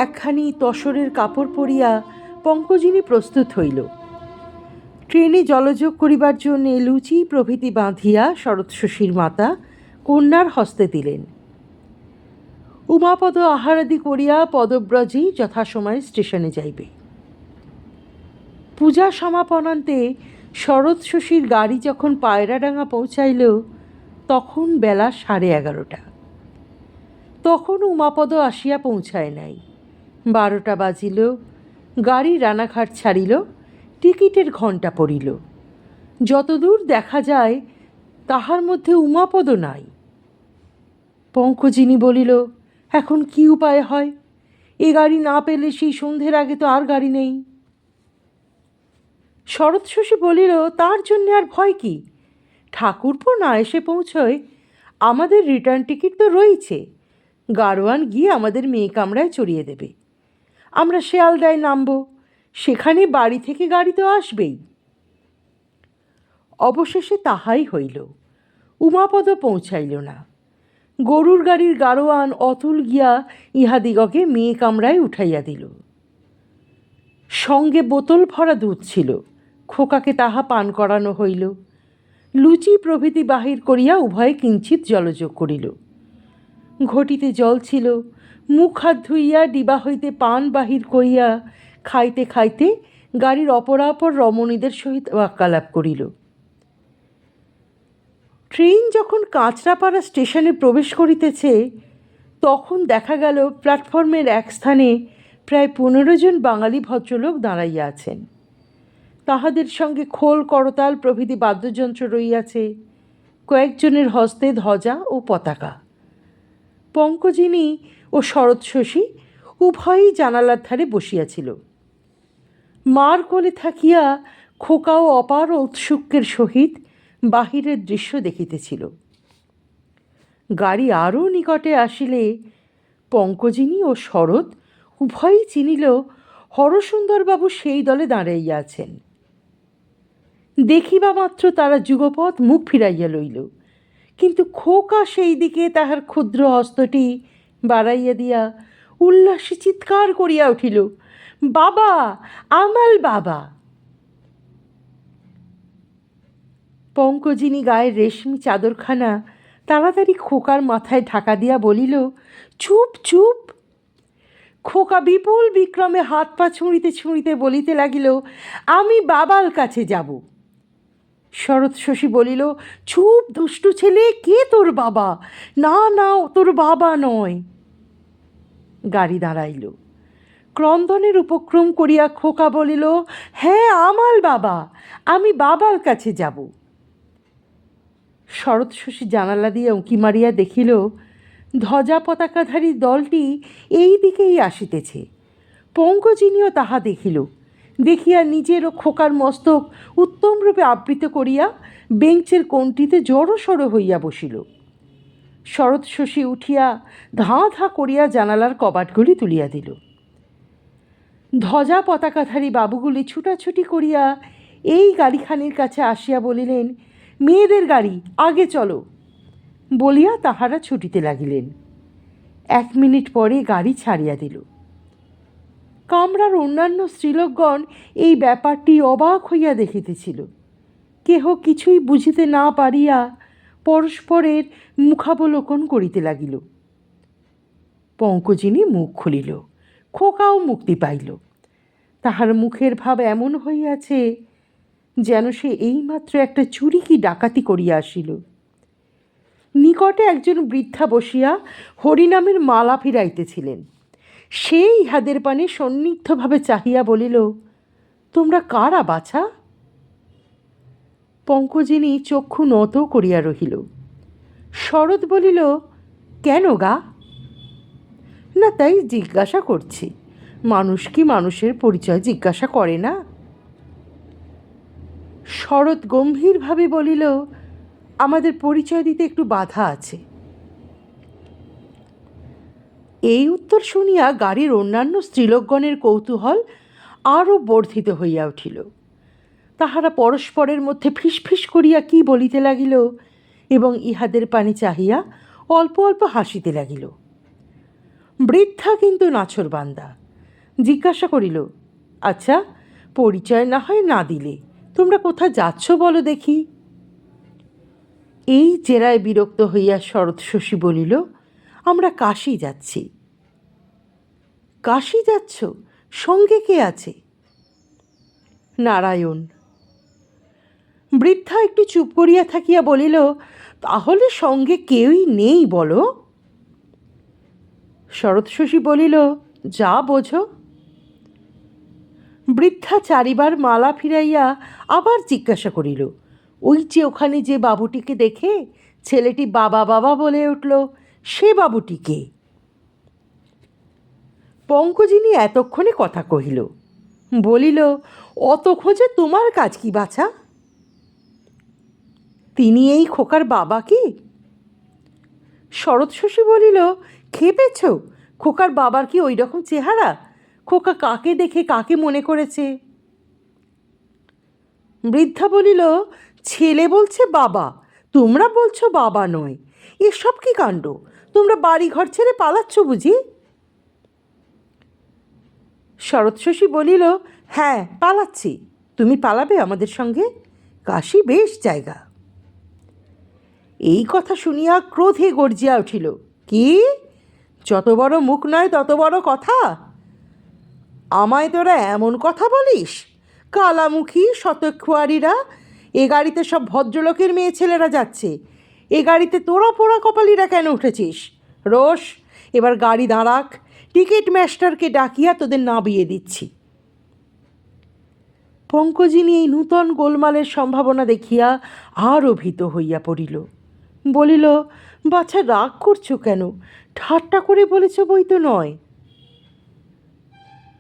একখানি তসরের কাপড় পরিয়া পঙ্কজিনী প্রস্তুত হইল। ট্রেনে জলযোগ করিবার জন্য লুচি প্রভৃতি বাঁধিয়া শরৎ শশীর মাতা কন্যার হস্তে দিলেন। উমাপদ আহারাদি করিয়া পদব্রজেই যথাসময়ে স্টেশনে যাইবে। পূজা সমাপনান্তে শরৎ শশীর গাড়ি যখন পায়রাডাঙ্গা পৌঁছাইল তখন বেলা 11:30। তখন উমাপদ আসিয়া পৌঁছায় নাই। 12টা বাজিল, গাড়ি রানাঘাট ছাড়িল, টিকিটের ঘণ্টা পড়িল। যতদূর দেখা যায় তাহার মধ্যে উমাপদ নাই। পঙ্কজিনী বলিল, এখন কি উপায় হয়? এ গাড়ি না পেলে সেই সন্ধ্যের আগে তো আর গাড়ি নেই। শরৎ শশী বলিল, তার জন্যে আর ভয় কি? ঠাকুরপো না এসে পৌঁছয় আমাদের রিটার্ন টিকিট তো রয়েছে, গাড়োয়ান গিয়ে আমাদের মেয়ে কামরায় চড়িয়ে দেবে, আমরা শিয়ালদায় নামব, সেখানে বাড়ি থেকে গাড়ি তো আসবেই। অবশেষে তাহাই হইল। উমাপদ পৌঁছাইল না। গরুর গাড়ির গাড়োয়ান অতুল গিয়া ইহাদিগকে মেয়ে কামরায় উঠাইয়া দিল। সঙ্গে বোতল ভরা দুধ ছিল, খোকাকে তাহা পান করানো হইল। লুচি প্রভৃতি বাহির করিয়া উভয়ে কিঞ্চিৎ জলযোগ করিল। ঘটিতে জল ছিল, মুখ হাত ধুইয়া ডিবা হইতে পান বাহির করিয়া খাইতে খাইতে গাড়ির অপরাপর রমণীদের সহিত বাক্যালাপ করিল। ট্রেন যখন কাঁচরাপাড়া স্টেশনে প্রবেশ করিতেছে তখন দেখা গেল প্ল্যাটফর্মের এক স্থানে প্রায় 15 জন বাঙালি ভদ্রলোক দাঁড়াইয়া আছেন। তাহাদের সঙ্গে খোল, করতাল প্রভৃতি বাদ্যযন্ত্র রইয়াছে। কয়েকজনের হস্তে ধ্বজা ও পতাকা। পঙ্কজিনী ও শরৎ শশী উভয়ই জানালার ধারে বসিয়াছিল। মার কোলে থাকিয়া খোকাও অপার ঔৎসুক্যের সহিত বাহিরের দৃশ্য দেখিতেছিল। গাড়ি আরও নিকটে আসিলে পঙ্কজিনী ও শরৎ উভয়ই চিনিল হরসুন্দরবাবু সেই দলে দাঁড়াইয়া আছেন। দেখিবা মাত্র তারা যুগপৎ মুখ ফিরাইয়া লইল, কিন্তু খোকা সেই দিকে তাহার ক্ষুদ্র হস্তটি বাড়াইয়া দিয়া উল্লাসে চিৎকার করিয়া উঠিল, বাবা, আমাল বাবা। পঙ্কজিনী গায়ের রেশমি চাদরখানা তাড়াতাড়ি খোকার মাথায় ঢাকা দিয়া বলিল, চুপ চুপ। খোকা বিপুল বিক্রমে হাত পা ছুঁড়িতে ছুঁড়িতে বলিতে লাগিল, আমি বাবার কাছে যাব। শরৎ শশী বলিল, চুপ দুষ্টু ছেলে, কে তোর বাবা? না না, তোর বাবা নয়। গাড়ি দাঁড়াইল। ক্রন্দনের উপক্রম করিয়া খোকা বলিল, হ্যাঁ আমাল বাবা, আমি বাবার কাছে যাব। শরৎ শশী জানালা দিয়ে উঁকি মারিয়া দেখিল ধ্বজা পতাকাধারী দলটি এই দিকেই আসিতেছে। পঙ্কজিনীও তাহা দেখিল। দেখিয়া নিজের ও খোকার মস্তক উত্তমরূপে আবৃত করিয়া বেঞ্চের কোণটিতে জড়সড় হইয়া বসিল। শরৎ শশী উঠিয়া ধাঁ ধাঁ করিয়া জানালার কবাটগুলি তুলিয়া দিল। ধ্বজা পতাকাধারী বাবুগুলি ছুটাছুটি করিয়া এই গাড়িখানির কাছে আসিয়া বলিলেন, মেয়েদের গাড়ি, আগে চলো, বলিয়া তাহারা ছুটিতে লাগিলেন। 1 মিনিট পরে গাড়ি ছাড়িয়া দিল। কামরার অন্যান্য স্ত্রীলোকগণ এই ব্যাপারটি অবাক হইয়া দেখিতেছিল। কেহ কিছুই বুঝিতে না পারিয়া পরস্পরের মুখাবলোকন করিতে লাগিল। পঙ্কজিনী মুখ খুলিল, খোকাও মুক্তি পাইল। তাহার মুখের ভাব এমন হইয়াছে যেন সে এইমাত্র একটা চুরি কি ডাকাতি করিয়া আসিল। নিকটে একজন বৃদ্ধা বসিয়া হরিনামের মালা ফিরাইতেছিলেন। সেই ইহাদের পানে সন্নিগ্ধভাবে চাহিয়া বলিল, তোমরা কারা বাছা? পঙ্কজিনী চক্ষু নত করিয়া রহিল। শরৎ বলিল, কেন গা? না, তাই জিজ্ঞাসা করছি, মানুষ কি মানুষের পরিচয় জিজ্ঞাসা করে না? শরৎ গম্ভীরভাবে বলিল, আমাদের পরিচয় দিতে একটু বাধা আছে। এই উত্তর শুনিয়া গাড়ির অন্যান্য স্ত্রীলোকগণের কৌতূহল আরও বর্ধিত হইয়া উঠিল। তাহারা পরস্পরের মধ্যে ফিসফিস করিয়া কি বলিতে লাগিল এবং ইহাদের পানে চাহিয়া অল্প অল্প হাসিতে লাগিল। বৃদ্ধা কিন্তু নাছোড়বান্দা, জিজ্ঞাসা করিল, আচ্ছা, পরিচয় না হয় না দিলে তোমরা কোথা যাচ্ছ বলো দেখি? এই জেরায় বিরক্ত হইয়া শরৎ শশী বলিল, আমরা কাশী যাচ্ছি। কাশী যাচ্ছ? সঙ্গে কে আছে? নারায়ণ। বৃদ্ধা একটু চুপ করিয়া থাকিয়া বলিল, তাহলে সঙ্গে কেউই নেই বলো? শরৎ শশী বলিল, যা বোঝো। বৃদ্ধা চারিবার মালা ফিরাইয়া আবার জিজ্ঞাসা করিল, ওই যে ওখানে যে বাবুটিকে দেখে ছেলেটি বাবা বাবা বলে উঠল, সে বাবুটিকে? পঙ্কজিনী এতক্ষণে কথা কহিল, বলিল, অত খোঁজে তোমার কাজ কি বাছা? তিনি এই খোকার বাবা কি? শরৎ শশী বলিল, খেপেছ? খোকার বাবার কি ওই রকম চেহারা? খোকা কাকে দেখে কাকে মনে করেছে? বৃদ্ধা বলিল, ছেলে বলছে বাবা, তোমরা বলছো বাবা নয়। এসব কি কাণ্ড? তোমরা বাড়ি ঘর ছেড়ে পালাচ্ছ বুঝি? শরৎ শশী বলিল, হ্যাঁ, পালাচ্ছি। তুমি পালাবে আমাদের সঙ্গে? কাশী বেশ জায়গা। এই কথা শুনিয়া ক্রোধে গর্জিয়া উঠিল, কি? যত বড় মুখ নয় তত বড় কথা? আমায় তোরা এমন কথা বলিস? কালামুখী শতখুয়ারিরা, এ গাড়িতে সব ভদ্রলোকের মেয়ে ছেলেরা যাচ্ছে, এ গাড়িতে তোরা পোড়া কপালিরা কেন উঠেছিস? রোশ, এবার গাড়ি দাঁড়াক, টিকিট মাস্টারকে ডাকিয়া তোদের নামিয়ে দিচ্ছি। পঙ্কজিনী এই নূতন গোলমালের সম্ভাবনা দেখিয়া আরও ভীত হইয়া পড়িল। বলিল, বাছা, রাগ করছো কেন? ঠাট্টা করে বলেছ বই তো নয়।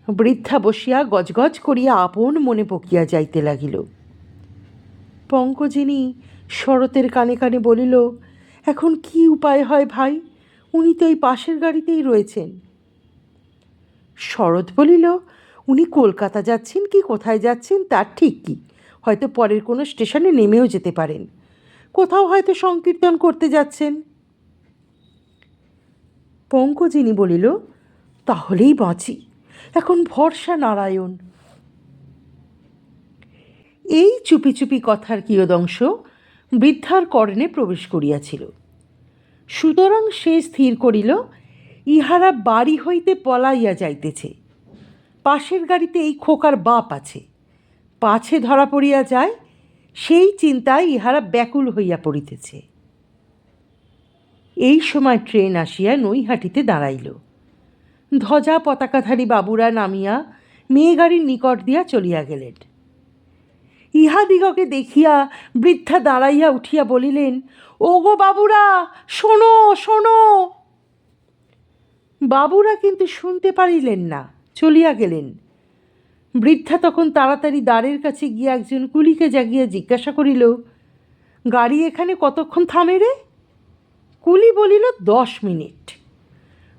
বৃদ্ধা বসিয়া গজগজ করিয়া আপন মনে বকিয়া যাইতে লাগিল। পঙ্কজিনী শরতের কানে কানে বলিল, এখন কি উপায় হয় ভাই? উনি তো ওই পাশের গাড়িতেই রয়েছেন। শরৎ বলিল, উনি কলকাতা যাচ্ছেন কি কোথায় যাচ্ছেন তার ঠিক কি, হয়তো পরের কোনো স্টেশনে নেমেও যেতে পারেন, কোথাও হয়তো সংকীর্তন করতে যাচ্ছেন। পঙ্কজিনী বলিল, তাহলেই বাঁচি, এখন ভরসা নারায়ণ। এই চুপি চুপি কথার কিয়দংশ বৃদ্ধার কর্ণে প্রবেশ করিয়াছিল। সুতরাং সে স্থির করিল, ইহারা বাড়ি হইতে পলাইয়া যাইতেছে। পাশের গাড়িতে এই খোকার বাপ আছে, পাছে ধরা পড়িয়া যায়, সেই চিন্তায় ইহারা ব্যাকুল হইয়া পড়িতেছে। এই সময় ট্রেন আসিয়া নৈহাটিতে দাঁড়াইল। ধ্বজা পতাকাধারী বাবুরা নামিয়া মেয়ে গাড়ির নিকট দিয়া চলিয়া গেলেন। ইহাদিগকে দেখিয়া বৃদ্ধা দাঁড়াইয়া উঠিয়া বলিলেন, ওগো বাবুরা, শোনো শোনো। বাবুরা কিন্তু শুনতে পারিলেন না, চলিয়া গেলেন। বৃদ্ধা তখন তাড়াতাড়ি দ্বারের কাছে গিয়া একজন কুলিকে জাগিয়া জিজ্ঞাসা করিল, গাড়ি এখানে কতক্ষণ থামে রে? কুলি বলিল, 10 মিনিট।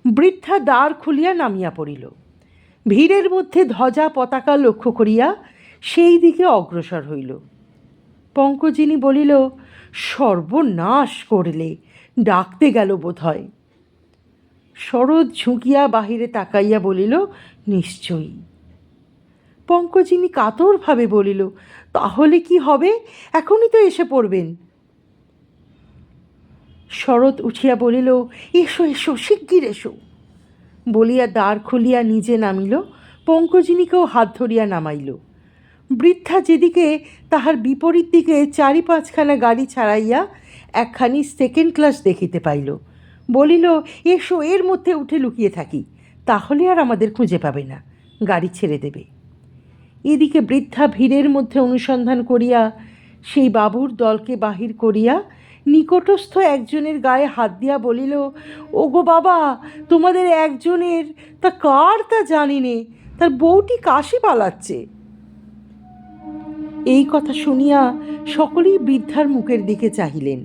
বৃদ্ধা দ্বার খুলিয়া নামিয়া পড়িল। ভিড়ের মধ্যে ধ্বজা পতাকা লক্ষ্য করিয়া সেই দিকে অগ্রসর হইল। পঙ্কজিনী বলিল, সর্বনাশ করলে, ডাকতে গেল বোধ হয়। শরৎ ঝুঁকিয়া বাহিরে তাকাইয়া বলিল, নিশ্চয়ই। পঙ্কজিনী কাতরভাবে বলিল, তাহলে কি হবে? এখনই তো এসে পড়বেন। শরৎ উঠিয়া বলিল, এসো এসো, শিগগির এসো। বলিয়া দ্বার খুলিয়া নিজে নামিল, পঙ্কজিনীকেও হাত ধরিয়া নামাইল। বৃদ্ধা যেদিকে তাহার বিপরীত দিকে 4-5খানা গাড়ি ছাড়াইয়া একখানি সেকেন্ড ক্লাস দেখিতে পাইল, বলিল, এসো, এর মধ্যে উঠে লুকিয়ে থাকি, তাহলে আর আমাদের খুঁজে পাবে না, গাড়ি ছেড়ে দেবে। এদিকে বৃদ্ধা ভিড়ের মধ্যে অনুসন্ধান করিয়া সেই বাবুর দলকে বাহির করিয়া নিকটস্থ একজনের গায়ে হাত দিয়া বলিল, ওগো বাবা, তোমাদের একজনের, তা কার তা জানি নে, তার বউটি কাশি পালাচ্ছে। এই কথা শুনিয়া সকলেই বৃদ্ধার মুখের দিকে চাহিলেন।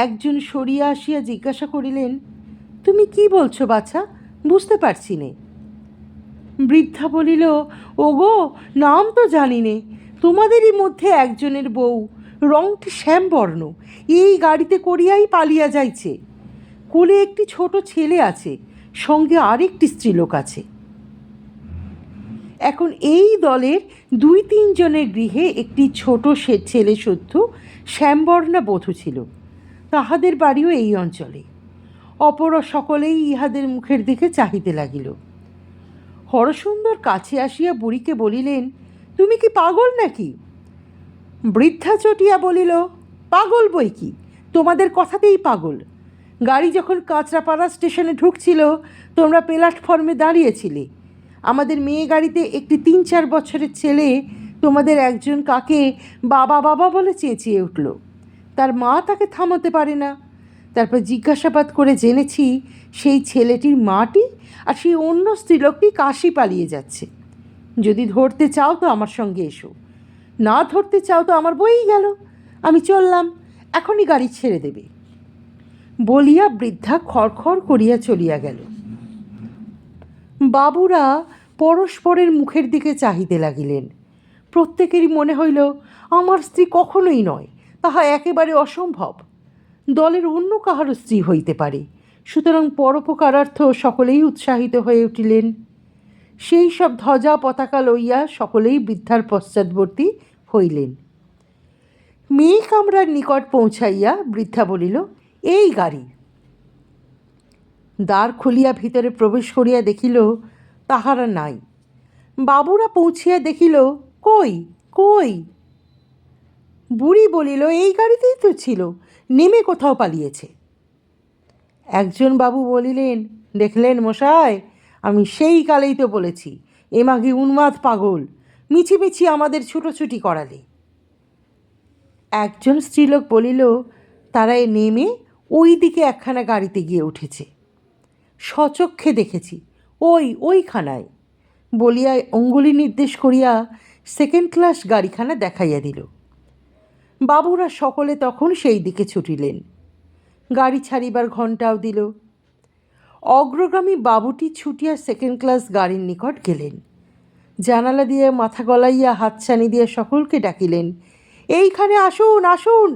একজন সরিয়া আসিয়া জিজ্ঞাসা করিলেন, তুমি কি বলছো বাছা, বুঝতে পারছি নে। বৃদ্ধা বলিল, ওগো, নাম তো জানি নে, তোমাদেরই মধ্যে একজনের বউ, রংটি শ্যামবর্ণ, এই গাড়িতে করিয়াই পালিয়া যাইছে। কোলে একটি ছোট ছেলে আছে, সঙ্গে আরেকটি স্ত্রীলোক আছে। এখন এই দলের 2-3 জনের গৃহে একটি ছোট ছেলে শুদ্ধ শ্যামবর্ণা বধূ ছিল, তাহাদের বাড়িও এই অঞ্চলে। অপর সকলেই ইহাদের মুখের দিকে চাহিতে লাগিল। হরসুন্দর কাছে আসিয়া বুড়িকে বলিলেন, তুমি কি পাগল নাকি? বৃদ্ধা চটিয়া বলিল, পাগল বই কি, তোমাদের কথাতেই পাগল। গাড়ি যখন কাঁচরাপাড়া স্টেশনে ঢুকছিল, তোমরা প্ল্যাটফর্মে দাঁড়িয়েছিলে। আমাদের মেয়ে গাড়িতে একটি 3-4 বছরের ছেলে তোমাদের একজন কাকে বাবা বাবা বলে চেঁচিয়ে উঠল। তার মা তাকে থামাতে পারে না। তারপর জিজ্ঞাসাবাদ করে জেনেছি সেই ছেলেটির মাটি আর সেই অন্য স্ত্রীলোকটি কাশি পালিয়ে যাচ্ছে। যদি ধরতে চাও তো আমার সঙ্গে এসো, না ধরতে চাও তো আমার বই গেল, আমি চললাম, এখনই গাড়ি ছেড়ে দেবে। বলিয়া বৃদ্ধা খড়খড় করিয়া চলিয়া গেল। বাবুরা পরস্পরের মুখের দিকে চাহিতে লাগিলেন। প্রত্যেকেরই মনে হইল, আমার স্ত্রী কখনোই নয়, তাহা একেবারে অসম্ভব। দলের অন্য কাহারও স্ত্রী হইতে পারে, সুতরাং পরোপকারার্থ সকলেই উৎসাহিত হয়ে উঠিলেন। সেই সব ধ্বজা পতাকা লইয়া সকলেই বৃদ্ধার পশ্চাৎবর্তী হইলেন। মেয়ে কামরার নিকট পৌঁছাইয়া বৃদ্ধা বলিল, এই গাড়ি। দ্বার খুলিয়া ভিতরে প্রবেশ করিয়া দেখিল তাহারা নাই। বাবুরা পৌঁছিয়া দেখিল, কই কই? বুড়ি বলিল, এই গাড়িতেই তো ছিল, নেমে কোথাও পালিয়েছে। একজন বাবু বলিলেন, দেখলেন মশাই, আমি সেই কালেই তো বলেছি, এ মাগি উন্মাদ পাগল, মিছিমিছি আমাদের ছুটোছুটি করালে। একজন স্ত্রীলোক বলিল, তারা নেমে ওই দিকে একখানা গাড়িতে গিয়ে উঠেছে, স্বচক্ষে দেখেছি, ওইখানায়, বলিয়া অঙ্গুলি নির্দেশ করিয়া সেকেন্ড ক্লাস গাড়িখানা দেখাইয়া দিল। বাবুরা সকলে তখন সেই দিকে ছুটিলেন। গাড়ি ছাড়িবার ঘণ্টাও দিল। অগ্রগামী বাবুটি ছুটিয়া সেকেন্ড ক্লাস গাড়ির নিকট গেলেন। জানালা দিয়ে মাথা গলাইয়া হাতছানি দিয়ে সকলকে ডাকিলেন, এইখানে আসুন আসুন।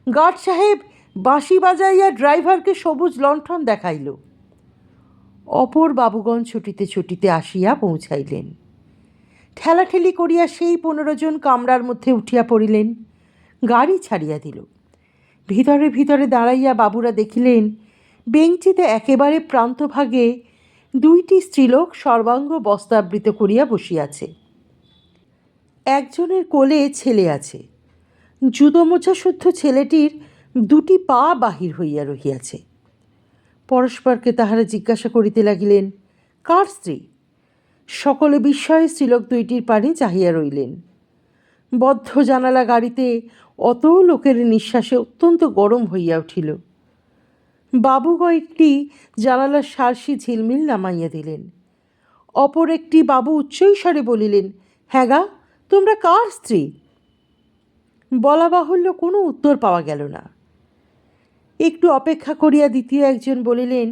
গার্ড সাহেব বাঁশি বাজাইয়া ড্রাইভারকে সবুজ লণ্ঠন দেখাইল। অপর বাবুগণ ছুটিতে ছুটিতে আসিয়া পৌঁছাইলেন। ঠেলাঠেলি করিয়া সেই 15 জন কামরার মধ্যে উঠিয়া পড়িলেন। গাড়ি ছাড়িয়া দিল। ভিতরে ভিতরে দাঁড়াইয়া বাবুরা দেখিলেন, বেঞ্চিতে একেবারে প্রান্তভাগে 2টি স্ত্রীলোক সর্বাঙ্গ বস্ত্রাবৃত করিয়া বসিয়াছে। একজনের কোলে ছেলে আছে। জুদোমোজা শুদ্ধ ছেলেটির 2টি পা বাহির হইয়া রহিয়াছে। পরস্পরকে তাহারা জিজ্ঞাসা করিতে লাগিলেন, কার স্ত্রী? সকলে বিস্ময়ে স্ত্রীলোক 2টির পানে চাহিয়া রইলেন। বদ্ধ জানালা গাড়িতে অত লোকের নিঃশ্বাসে অত্যন্ত গরম হইয়া উঠিল। বাবু কয়েকটি জানালার সারসি ঝিলমিল নামাইয়া দিলেন। অপর একটি বাবু উচ্চৈস্বরে বলিলেন, হ্যাঁ গা, তোমরা কার স্ত্রী? বলা বাহুল্য কোনো উত্তর পাওয়া গেল না। একটু অপেক্ষা করিয়া দ্বিতীয় একজন বলিলেন,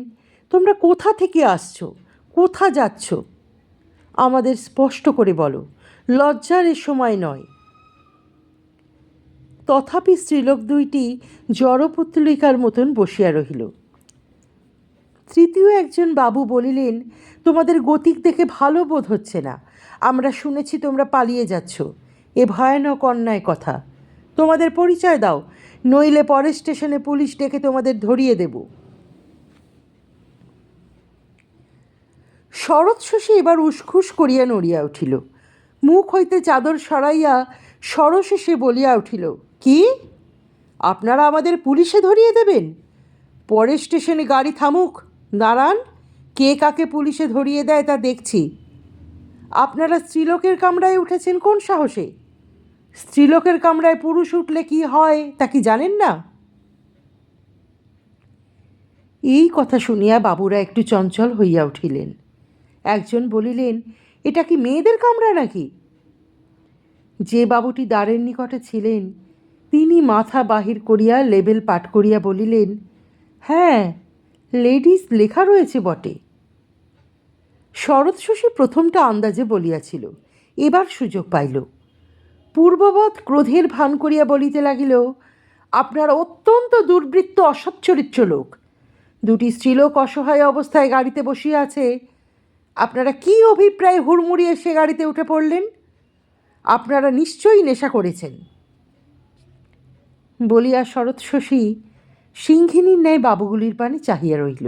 তোমরা কোথা থেকে আসছো, কোথা যাচ্ছ? আমাদের স্পষ্ট করে বলো, লজ্জার এ সময় নয়। তথাপি স্ত্রীলোক 2টি জড়পুত্তলিকার মতন বসিয়া রহিল। তৃতীয় একজন বাবু বলিলেন, তোমাদের গতিক দেখে ভালো বোধ হচ্ছে না। আমরা শুনেছি তোমরা পালিয়ে যাচ্ছ, এ ভয়ানক অন্যায় কথা। তোমাদের পরিচয় দাও, নইলে পরের স্টেশনে পুলিশ ডেকে তোমাদের ধরিয়ে দেব। শরৎ শশী এবার উসখুস করিয়া নড়িয়া উঠিল, মুখ হইতে চাদর সরাইয়া সরশেষে বলিয়া উঠিল, কি আপনারা আমাদের পুলিশে ধরিয়ে দেবেন? পরের স্টেশনে গাড়ি থামুক, দাঁড়ান, কে কাকে পুলিশে ধরিয়ে দেয় তা দেখছি। আপনারা স্ত্রীলোকের কামরায় উঠেছেন কোন সাহসে? স্ত্রীলোকের কামরায় পুরুষ উঠলে কি হয় তা কি জানেন না? এই কথা শুনিয়া বাবুরা একটু চঞ্চল হইয়া উঠিলেন। একজন বলিলেন, এটা কি মেয়েদের কামরা নাকি? যে বাবুটি দ্বারের নিকটে ছিলেন তিনি মাথা বাহির করিয়া লেবেল পাঠ করিয়া বলিলেন, হ্যাঁ, লেডিস লেখা রয়েছে বটে। শরৎ শশী প্রথমটা আন্দাজে বলিয়াছিল, এবার সুযোগ পাইল। পূর্ববৎ ক্রোধের ভান করিয়া বলিতে লাগিল, আপনারা অত্যন্ত দুর্বৃত্ত অসচ্চরিত্র লোক। দুটি স্ত্রীলোক অসহায় অবস্থায় গাড়িতে বসিয়া আছে, আপনারা কি অভিপ্রায়ে হুড়মুড়িয়ে সে গাড়িতে উঠে পড়লেন? আপনারা নিশ্চয়ই নেশা করেছেন। বলিয়া শরৎ শশী সিংহিনীর ন্যায় বাবুগুলির পানে চাহিয়া রইল।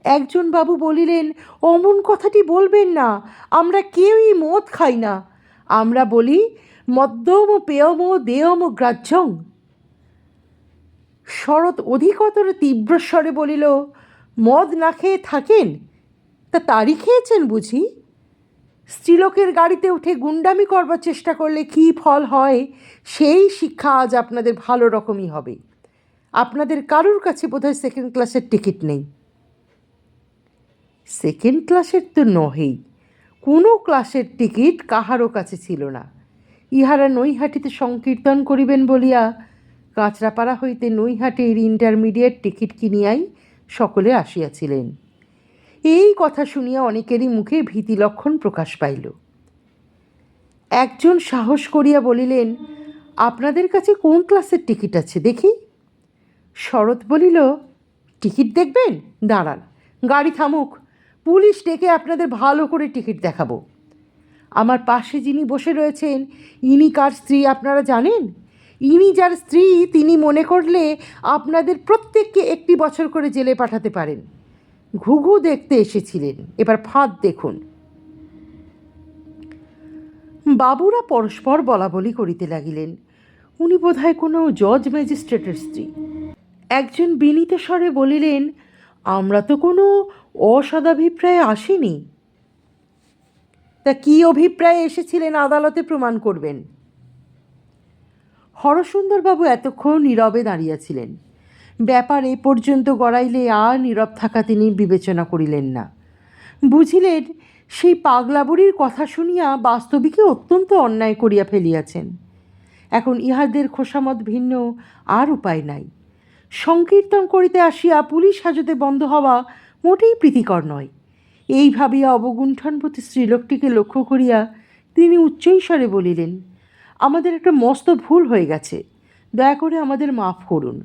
একজন বাবু বলিলেন, অমন কথাটি বলবেন না, আমরা কেউই মদ খাই না, আমরা বলি মদ্যম পেয়ম দেয়ম গ্রাহ্যং। শরৎ অধিকতর তীব্রস্বরে বলিল, মদ না খেয়ে থাকেন তা তারই খেয়েছেন বুঝি? স্ত্রীলোকের গাড়িতে উঠে গুন্ডামি করবার চেষ্টা করলে কী ফল হয় সেই শিক্ষা আজ আপনাদের ভালো রকমই হবে। আপনাদের কারুর কাছে বোধহয় সেকেন্ড ক্লাসের টিকিট নেই। সেকেন্ড ক্লাসের তো নহেই, কোনো ক্লাসের টিকিট কাহারও কাছে ছিল না। ইহারা নৈহাটিতে সংকীর্তন করিবেন বলিয়া কাঁচরাপাড়া হইতে নৈহাটির ইন্টারমিডিয়েট টিকিট কিনিয়াই সকলে আসিয়াছিলেন। এই কথা শুনিয়া অনেকেরই মুখে ভীতি লক্ষণ প্রকাশ পাইল। একজন সাহস করিয়া বলিলেন, আপনাদের কাছে কোন ক্লাসের টিকিট আছে দেখি? শরৎ বলিল, টিকিট দেখবেন? দাঁড়ান, গাড়ি থামুক, পুলিশ ডেকে আপনাদের ভালো করে টিকিট দেখাবো। আমার পাশে যিনি বসে রয়েছেন ইনি কার স্ত্রী আপনারা জানেন? ইনি যার স্ত্রী তিনি মনে করলে আপনাদের প্রত্যেককে 1 বছর করে জেলে পাঠাতে পারেন। ঘুঘু দেখতে এসেছিলেন, এবার ফাঁদ দেখুন। বাবুরা পরস্পর বলাবলি করিতে লাগিলেন, উনি বোধহয় কোনো জজ ম্যাজিস্ট্রেটের স্ত্রী। একজন বিনীত স্বরে বলিলেন, আমরা তো কোনো অসদাভিপ্রায়ে আসিনি। তা কী অভিপ্রায়ে এসেছিলেন আদালতে প্রমাণ করবেন। হরসুন্দরবাবু এতক্ষণ নীরবে দাঁড়িয়েছিলেন। ব্যাপার এ পর্যন্ত গড়াইলে আর নীরব থাকা তিনি বিবেচনা করিলেন না। বুঝিলেন সেই পাগলা বুড়ির কথা শুনিয়া বাস্তবিকে অত্যন্ত অন্যায় করিয়া ফেলিয়াছেন। এখন ইহাদের খোসামত ভিন্ন আর উপায় নাই। সংকীর্তন করিতে আসিয়া পুলিশ হাজতে বন্ধ হওয়া মোটেই প্রীতিকর নয়। এই ভাবিয়া অবগুণ্ঠনপতি স্ত্রীলোকটিকে লক্ষ্য করিয়া তিনি উচ্চৈস্বরে বলিলেন, আমাদের একটা মস্ত ভুল হয়ে গেছে, দয়া করে আমাদের মাফ করুন।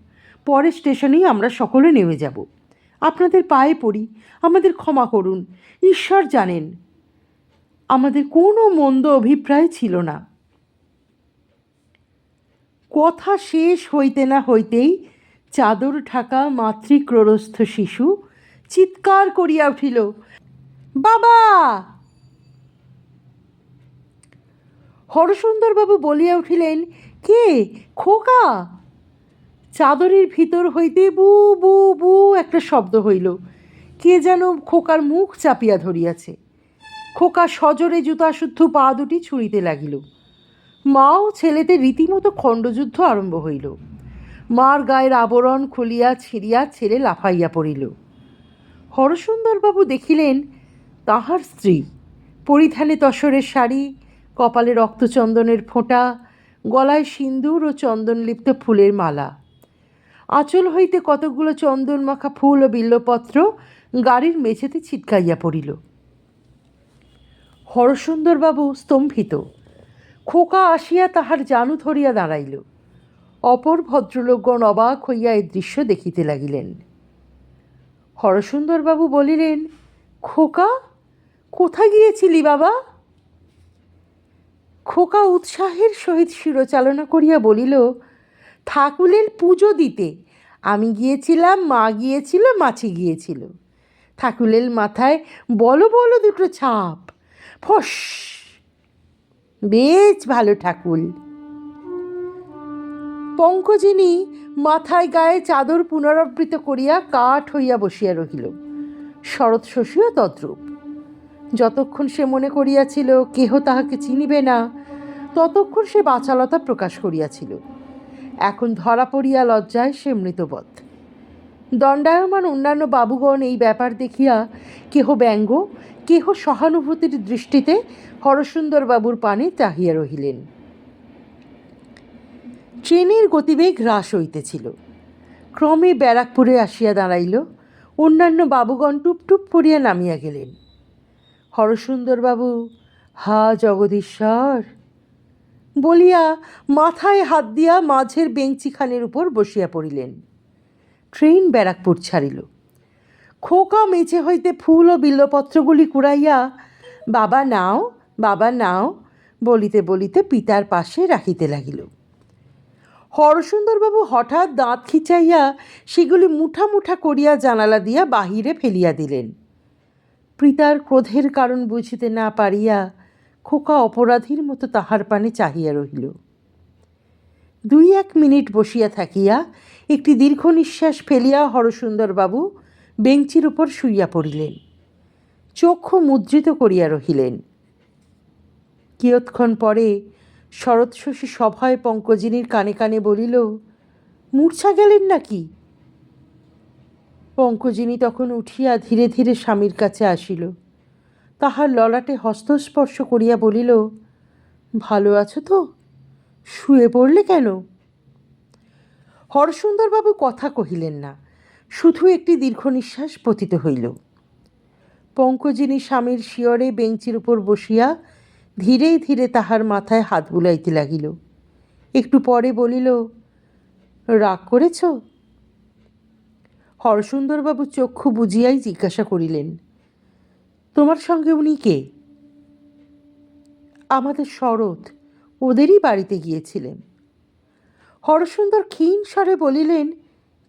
পরের স্টেশনেই আমরা সকলে নেমে যাব। আপনাদের পায়ে পড়ি, আমাদের ক্ষমা করুন। ঈশ্বর জানেন আমাদের কোনো মন্দ অভিপ্রায় ছিল না। কথা শেষ হইতে না হইতেই চাদর ঢাকা মাতৃক্রোড়স্থ শিশু চিৎকার করিয়া উঠিল, বাবা! হরসুন্দরবাবু বলিয়া উঠিলেন, কে? খোকা! চাদরের ভিতর হইতে বু বু বু একটা শব্দ হইল। কে যেন খোকার মুখ চাপিয়া ধরিয়াছে। খোকা সজোরে জুতাশুদ্ধ পা দুটি ছুঁড়িতে লাগিল। মা ও ছেলেতে রীতিমতো খণ্ডযুদ্ধ আরম্ভ হইল। মার গায়ের আবরণ খুলিয়া ছিঁড়িয়া ছেলে লাফাইয়া পড়িল। হরসুন্দরবাবু দেখিলেন তাহার স্ত্রী, পরিধানে তসরের শাড়ি, কপালে রক্তচন্দনের ফোঁটা, গলায় সিন্দুর ও চন্দনলিপ্ত ফুলের মালা। আঁচল হইতে কতকগুলো চন্দন মাখা ফুল ও বিল্বপত্র গাড়ির মেঝেতে ছিটকাইয়া পড়িল। হরসুন্দরবাবু স্তম্ভিত। খোকা আসিয়া তাহার জানু ধরিয়া দাঁড়াইল। অপর ভদ্রলোকগণ অবাক হইয়া এই দৃশ্য দেখিতে লাগিলেন। হরসুন্দরবাবু বলিলেন, খোকা, কোথায় গিয়েছিলি বাবা? খোকা উৎসাহের সহিত শিরোচালনা করিয়া বলিল, ঠাকুরের পুজো দিতে। আমি গিয়েছিলাম, মা গিয়েছিল, মাছি গিয়েছিল। ঠাকুরের মাথায় বলো বলো দুটো ছাপ, ফস। বেশ ভালো ঠাকুর। পঙ্কজিনী মাথায় গায়ে চাদর পুনরাবৃত করিয়া কাঠ হইয়া বসিয়া রহিল। শরৎ শশীও তদ্রূপ। যতক্ষণ সে মনে করিয়াছিল কেহ তাহাকে চিনিবে না, ততক্ষণ সে বাচালতা প্রকাশ করিয়াছিল। এখন ধরা পড়িয়া লজ্জায় সে মৃতবৎ। দণ্ডায়মান অন্যান্য বাবুগণ এই ব্যাপার দেখিয়া কেহ ব্যঙ্গ, কেহ সহানুভূতির দৃষ্টিতে হরসুন্দর বাবুর পানে চাহিয়া রহিলেন। ট্রেনের গতিবেগ হ্রাস হইতেছিল। ক্রমে ব্যারাকপুরে আসিয়া দাঁড়াইল। অন্যান্য বাবুগণ টুপটুপ করিয়া নামিয়া গেলেন। হরসুন্দরবাবু হা জগদীশ্বর বলিয়া মাথায় হাত দিয়া মাঝের বেঞ্চিখানের উপর বসিয়া পড়িলেন। ট্রেন ব্যারাকপুর ছাড়িল। খোকা মেঝে হইতে ফুল ও বিল্লপত্রগুলি কুড়াইয়া বাবা নাও, বাবা নাও বলিতে বলিতে পিতার পাশে রাখিতে লাগিল। হরসুন্দরবাবু হঠাৎ দাঁত খিচাইয়া সেগুলি মুঠা মুঠা করিয়া জানালা দিয়া বাহিরে ফেলিয়া দিলেন। পিতার ক্রোধের কারণ বুঝিতে না পারিয়া খোকা অপরাধীর মতো তাহার পানে চাহিয়া রহিল। 2-1 মিনিট বসিয়া থাকিয়া একটি দীর্ঘ নিঃশ্বাস ফেলিয়া হরসুন্দরবাবু বেঞ্চির উপর শুইয়া পড়িলেন। চক্ষু মুদ্রিত করিয়া রহিলেন। কিয়ৎক্ষণ পরে শরৎ শশী সভয় পঙ্কজিনীর কানে কানে বলিল, মূর্ছা গেলেন নাকি? পঙ্কজিনী তখন উঠিয়া ধীরে ধীরে স্বামীর কাছে আসিল। তাহার ললাটে হস্তস্পর্শ করিয়া বলিল, ভালো আছো তো? শুয়ে পড়লে কেন? হরসুন্দরবাবু কথা কহিলেন না, শুধু একটি দীর্ঘ নিঃশ্বাস পতিত হইল। পঙ্কজিনী স্বামীর শিয়রে বেঞ্চির উপর বসিয়া ধীরে ধীরে তাহার মাথায় হাত বুলাইতে লাগিল। একটু পরে বলিল, রাগ করেছ? হরসুন্দরবাবু চক্ষু বুজিয়াই জিজ্ঞাসা করিলেন, তোমার সঙ্গে উনি কে? আমাদের শরৎ, ওদেরই বাড়িতে গিয়েছিলেন। হরসুন্দর ক্ষীণ স্বরে বলিলেন,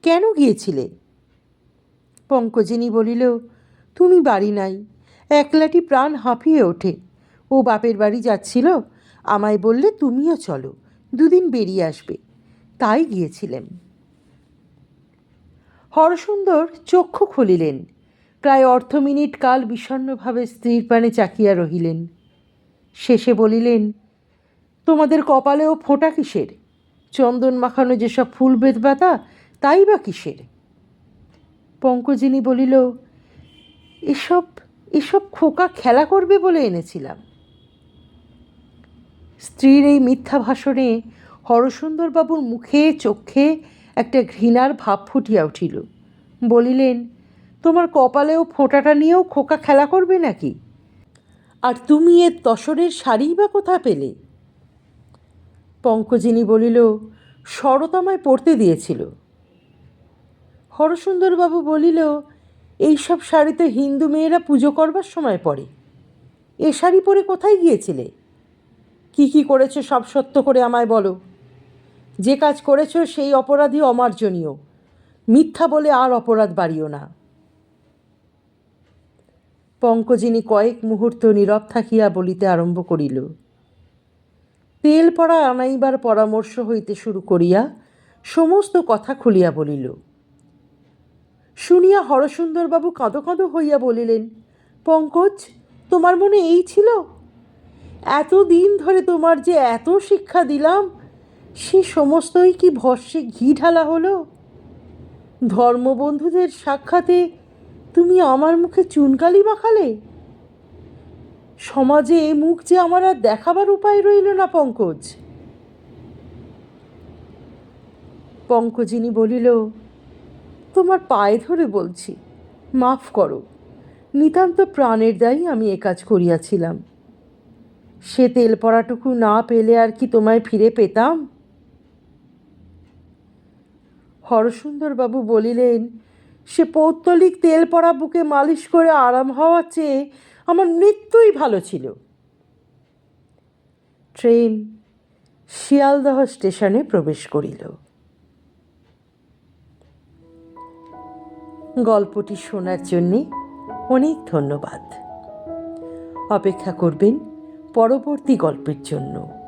কেন গিয়েছিলে? পঙ্কজিনী বলিল, তুমি বাড়ি নাই। একলাটি প্রাণ হাঁপিয়ে ওঠে। ও বাপের বাড়ি যাচ্ছিল, আমায় বললে তুমিও চলো, 2 দিন বেরিয়ে আসবে, তাই গিয়েছিলেন। হরসুন্দর চক্ষু খুলিলেন। প্রায় অর্ধমিনিট কাল বিষণ্ণভাবে স্ত্রীর পানে চাকিয়া রহিলেন। শেষে বলিলেন, তোমাদের কপালেও ফোঁটা কিসের? চন্দন মাখানো যেসব ফুল বেদবাতা, তাই বা কিসের? পঙ্কজিনী বলিল, এসব এসব খোকা খেলা করবে বলে এনেছিলাম। স্ত্রীর এই মিথ্যা ভাষণে হরসুন্দরবাবুর মুখে চক্ষে একটা ঘৃণার ভাব ফুটিয়া উঠিল। বলিলেন, তোমার কপালেও ফোঁটাটা নিয়েও খোকা খেলা করবে নাকি? আর তুমি এ তসরের শাড়িই বা কোথা পেলে? পঙ্কজিনী বলিল, শরৎ আমায় পরতে দিয়েছিল। হরসুন্দরবাবু বলিল, এইসব শাড়ি তো হিন্দু মেয়েরা পুজো করবার সময় পরে। এ শাড়ি পরে কোথায় গিয়েছিলে? কি কি করেছো সব সত্য করে আমায় বলো। যে কাজ করেছো সেই অপরাধী অমার্জনীয়। মিথ্যা বলে আর অপরাধ বাড়িও না। পঙ্কজিনী কয়েক মুহূর্ত নীরব থাকিয়া বলিতে আরম্ভ করিল। তেল পড়া আনাইবার পরামর্শ হইতে শুরু করিয়া সমস্ত কথা খুলিয়া বলিল। শুনিয়া হরসুন্দরবাবু কাঁদো কাঁদো হইয়া বলিলেন, পঙ্কজ, তোমার মনে এই ছিল? এতদিন ধরে তোমার যে এত শিক্ষা দিলাম, সে সমস্তই কি ভস্যে ঘি ঢালা হলো? ধর্মবন্ধুদের সাক্ষাতে তুমি আমার মুখে চুনকালি মাখালে। সমাজে এ মুখ যে আমার আর দেখাবার উপায় রইল না পঙ্কজ। পঙ্কজিনী বলিল, তোমার পায়ে ধরে বলছি, মাফ করো। নিতান্ত প্রাণের দায়ী আমি এ কাজ করিয়াছিলাম। সে তেল পড়াটুকু না পেলে আর কি তোমায় ফিরে পেতাম? হরসুন্দরবাবু বলিলেন, সে পৌত্তলিক তেল পড়া বুকে মালিশ করে আরাম হওয়ার চেয়ে আমার মৃত্যুই ভালো ছিল। ট্রেন শিয়ালদহ স্টেশনে প্রবেশ করিল। গল্পটি শোনার জন্যে অনেক ধন্যবাদ। অপেক্ষা করবেন পরবর্তী গল্পের জন্য।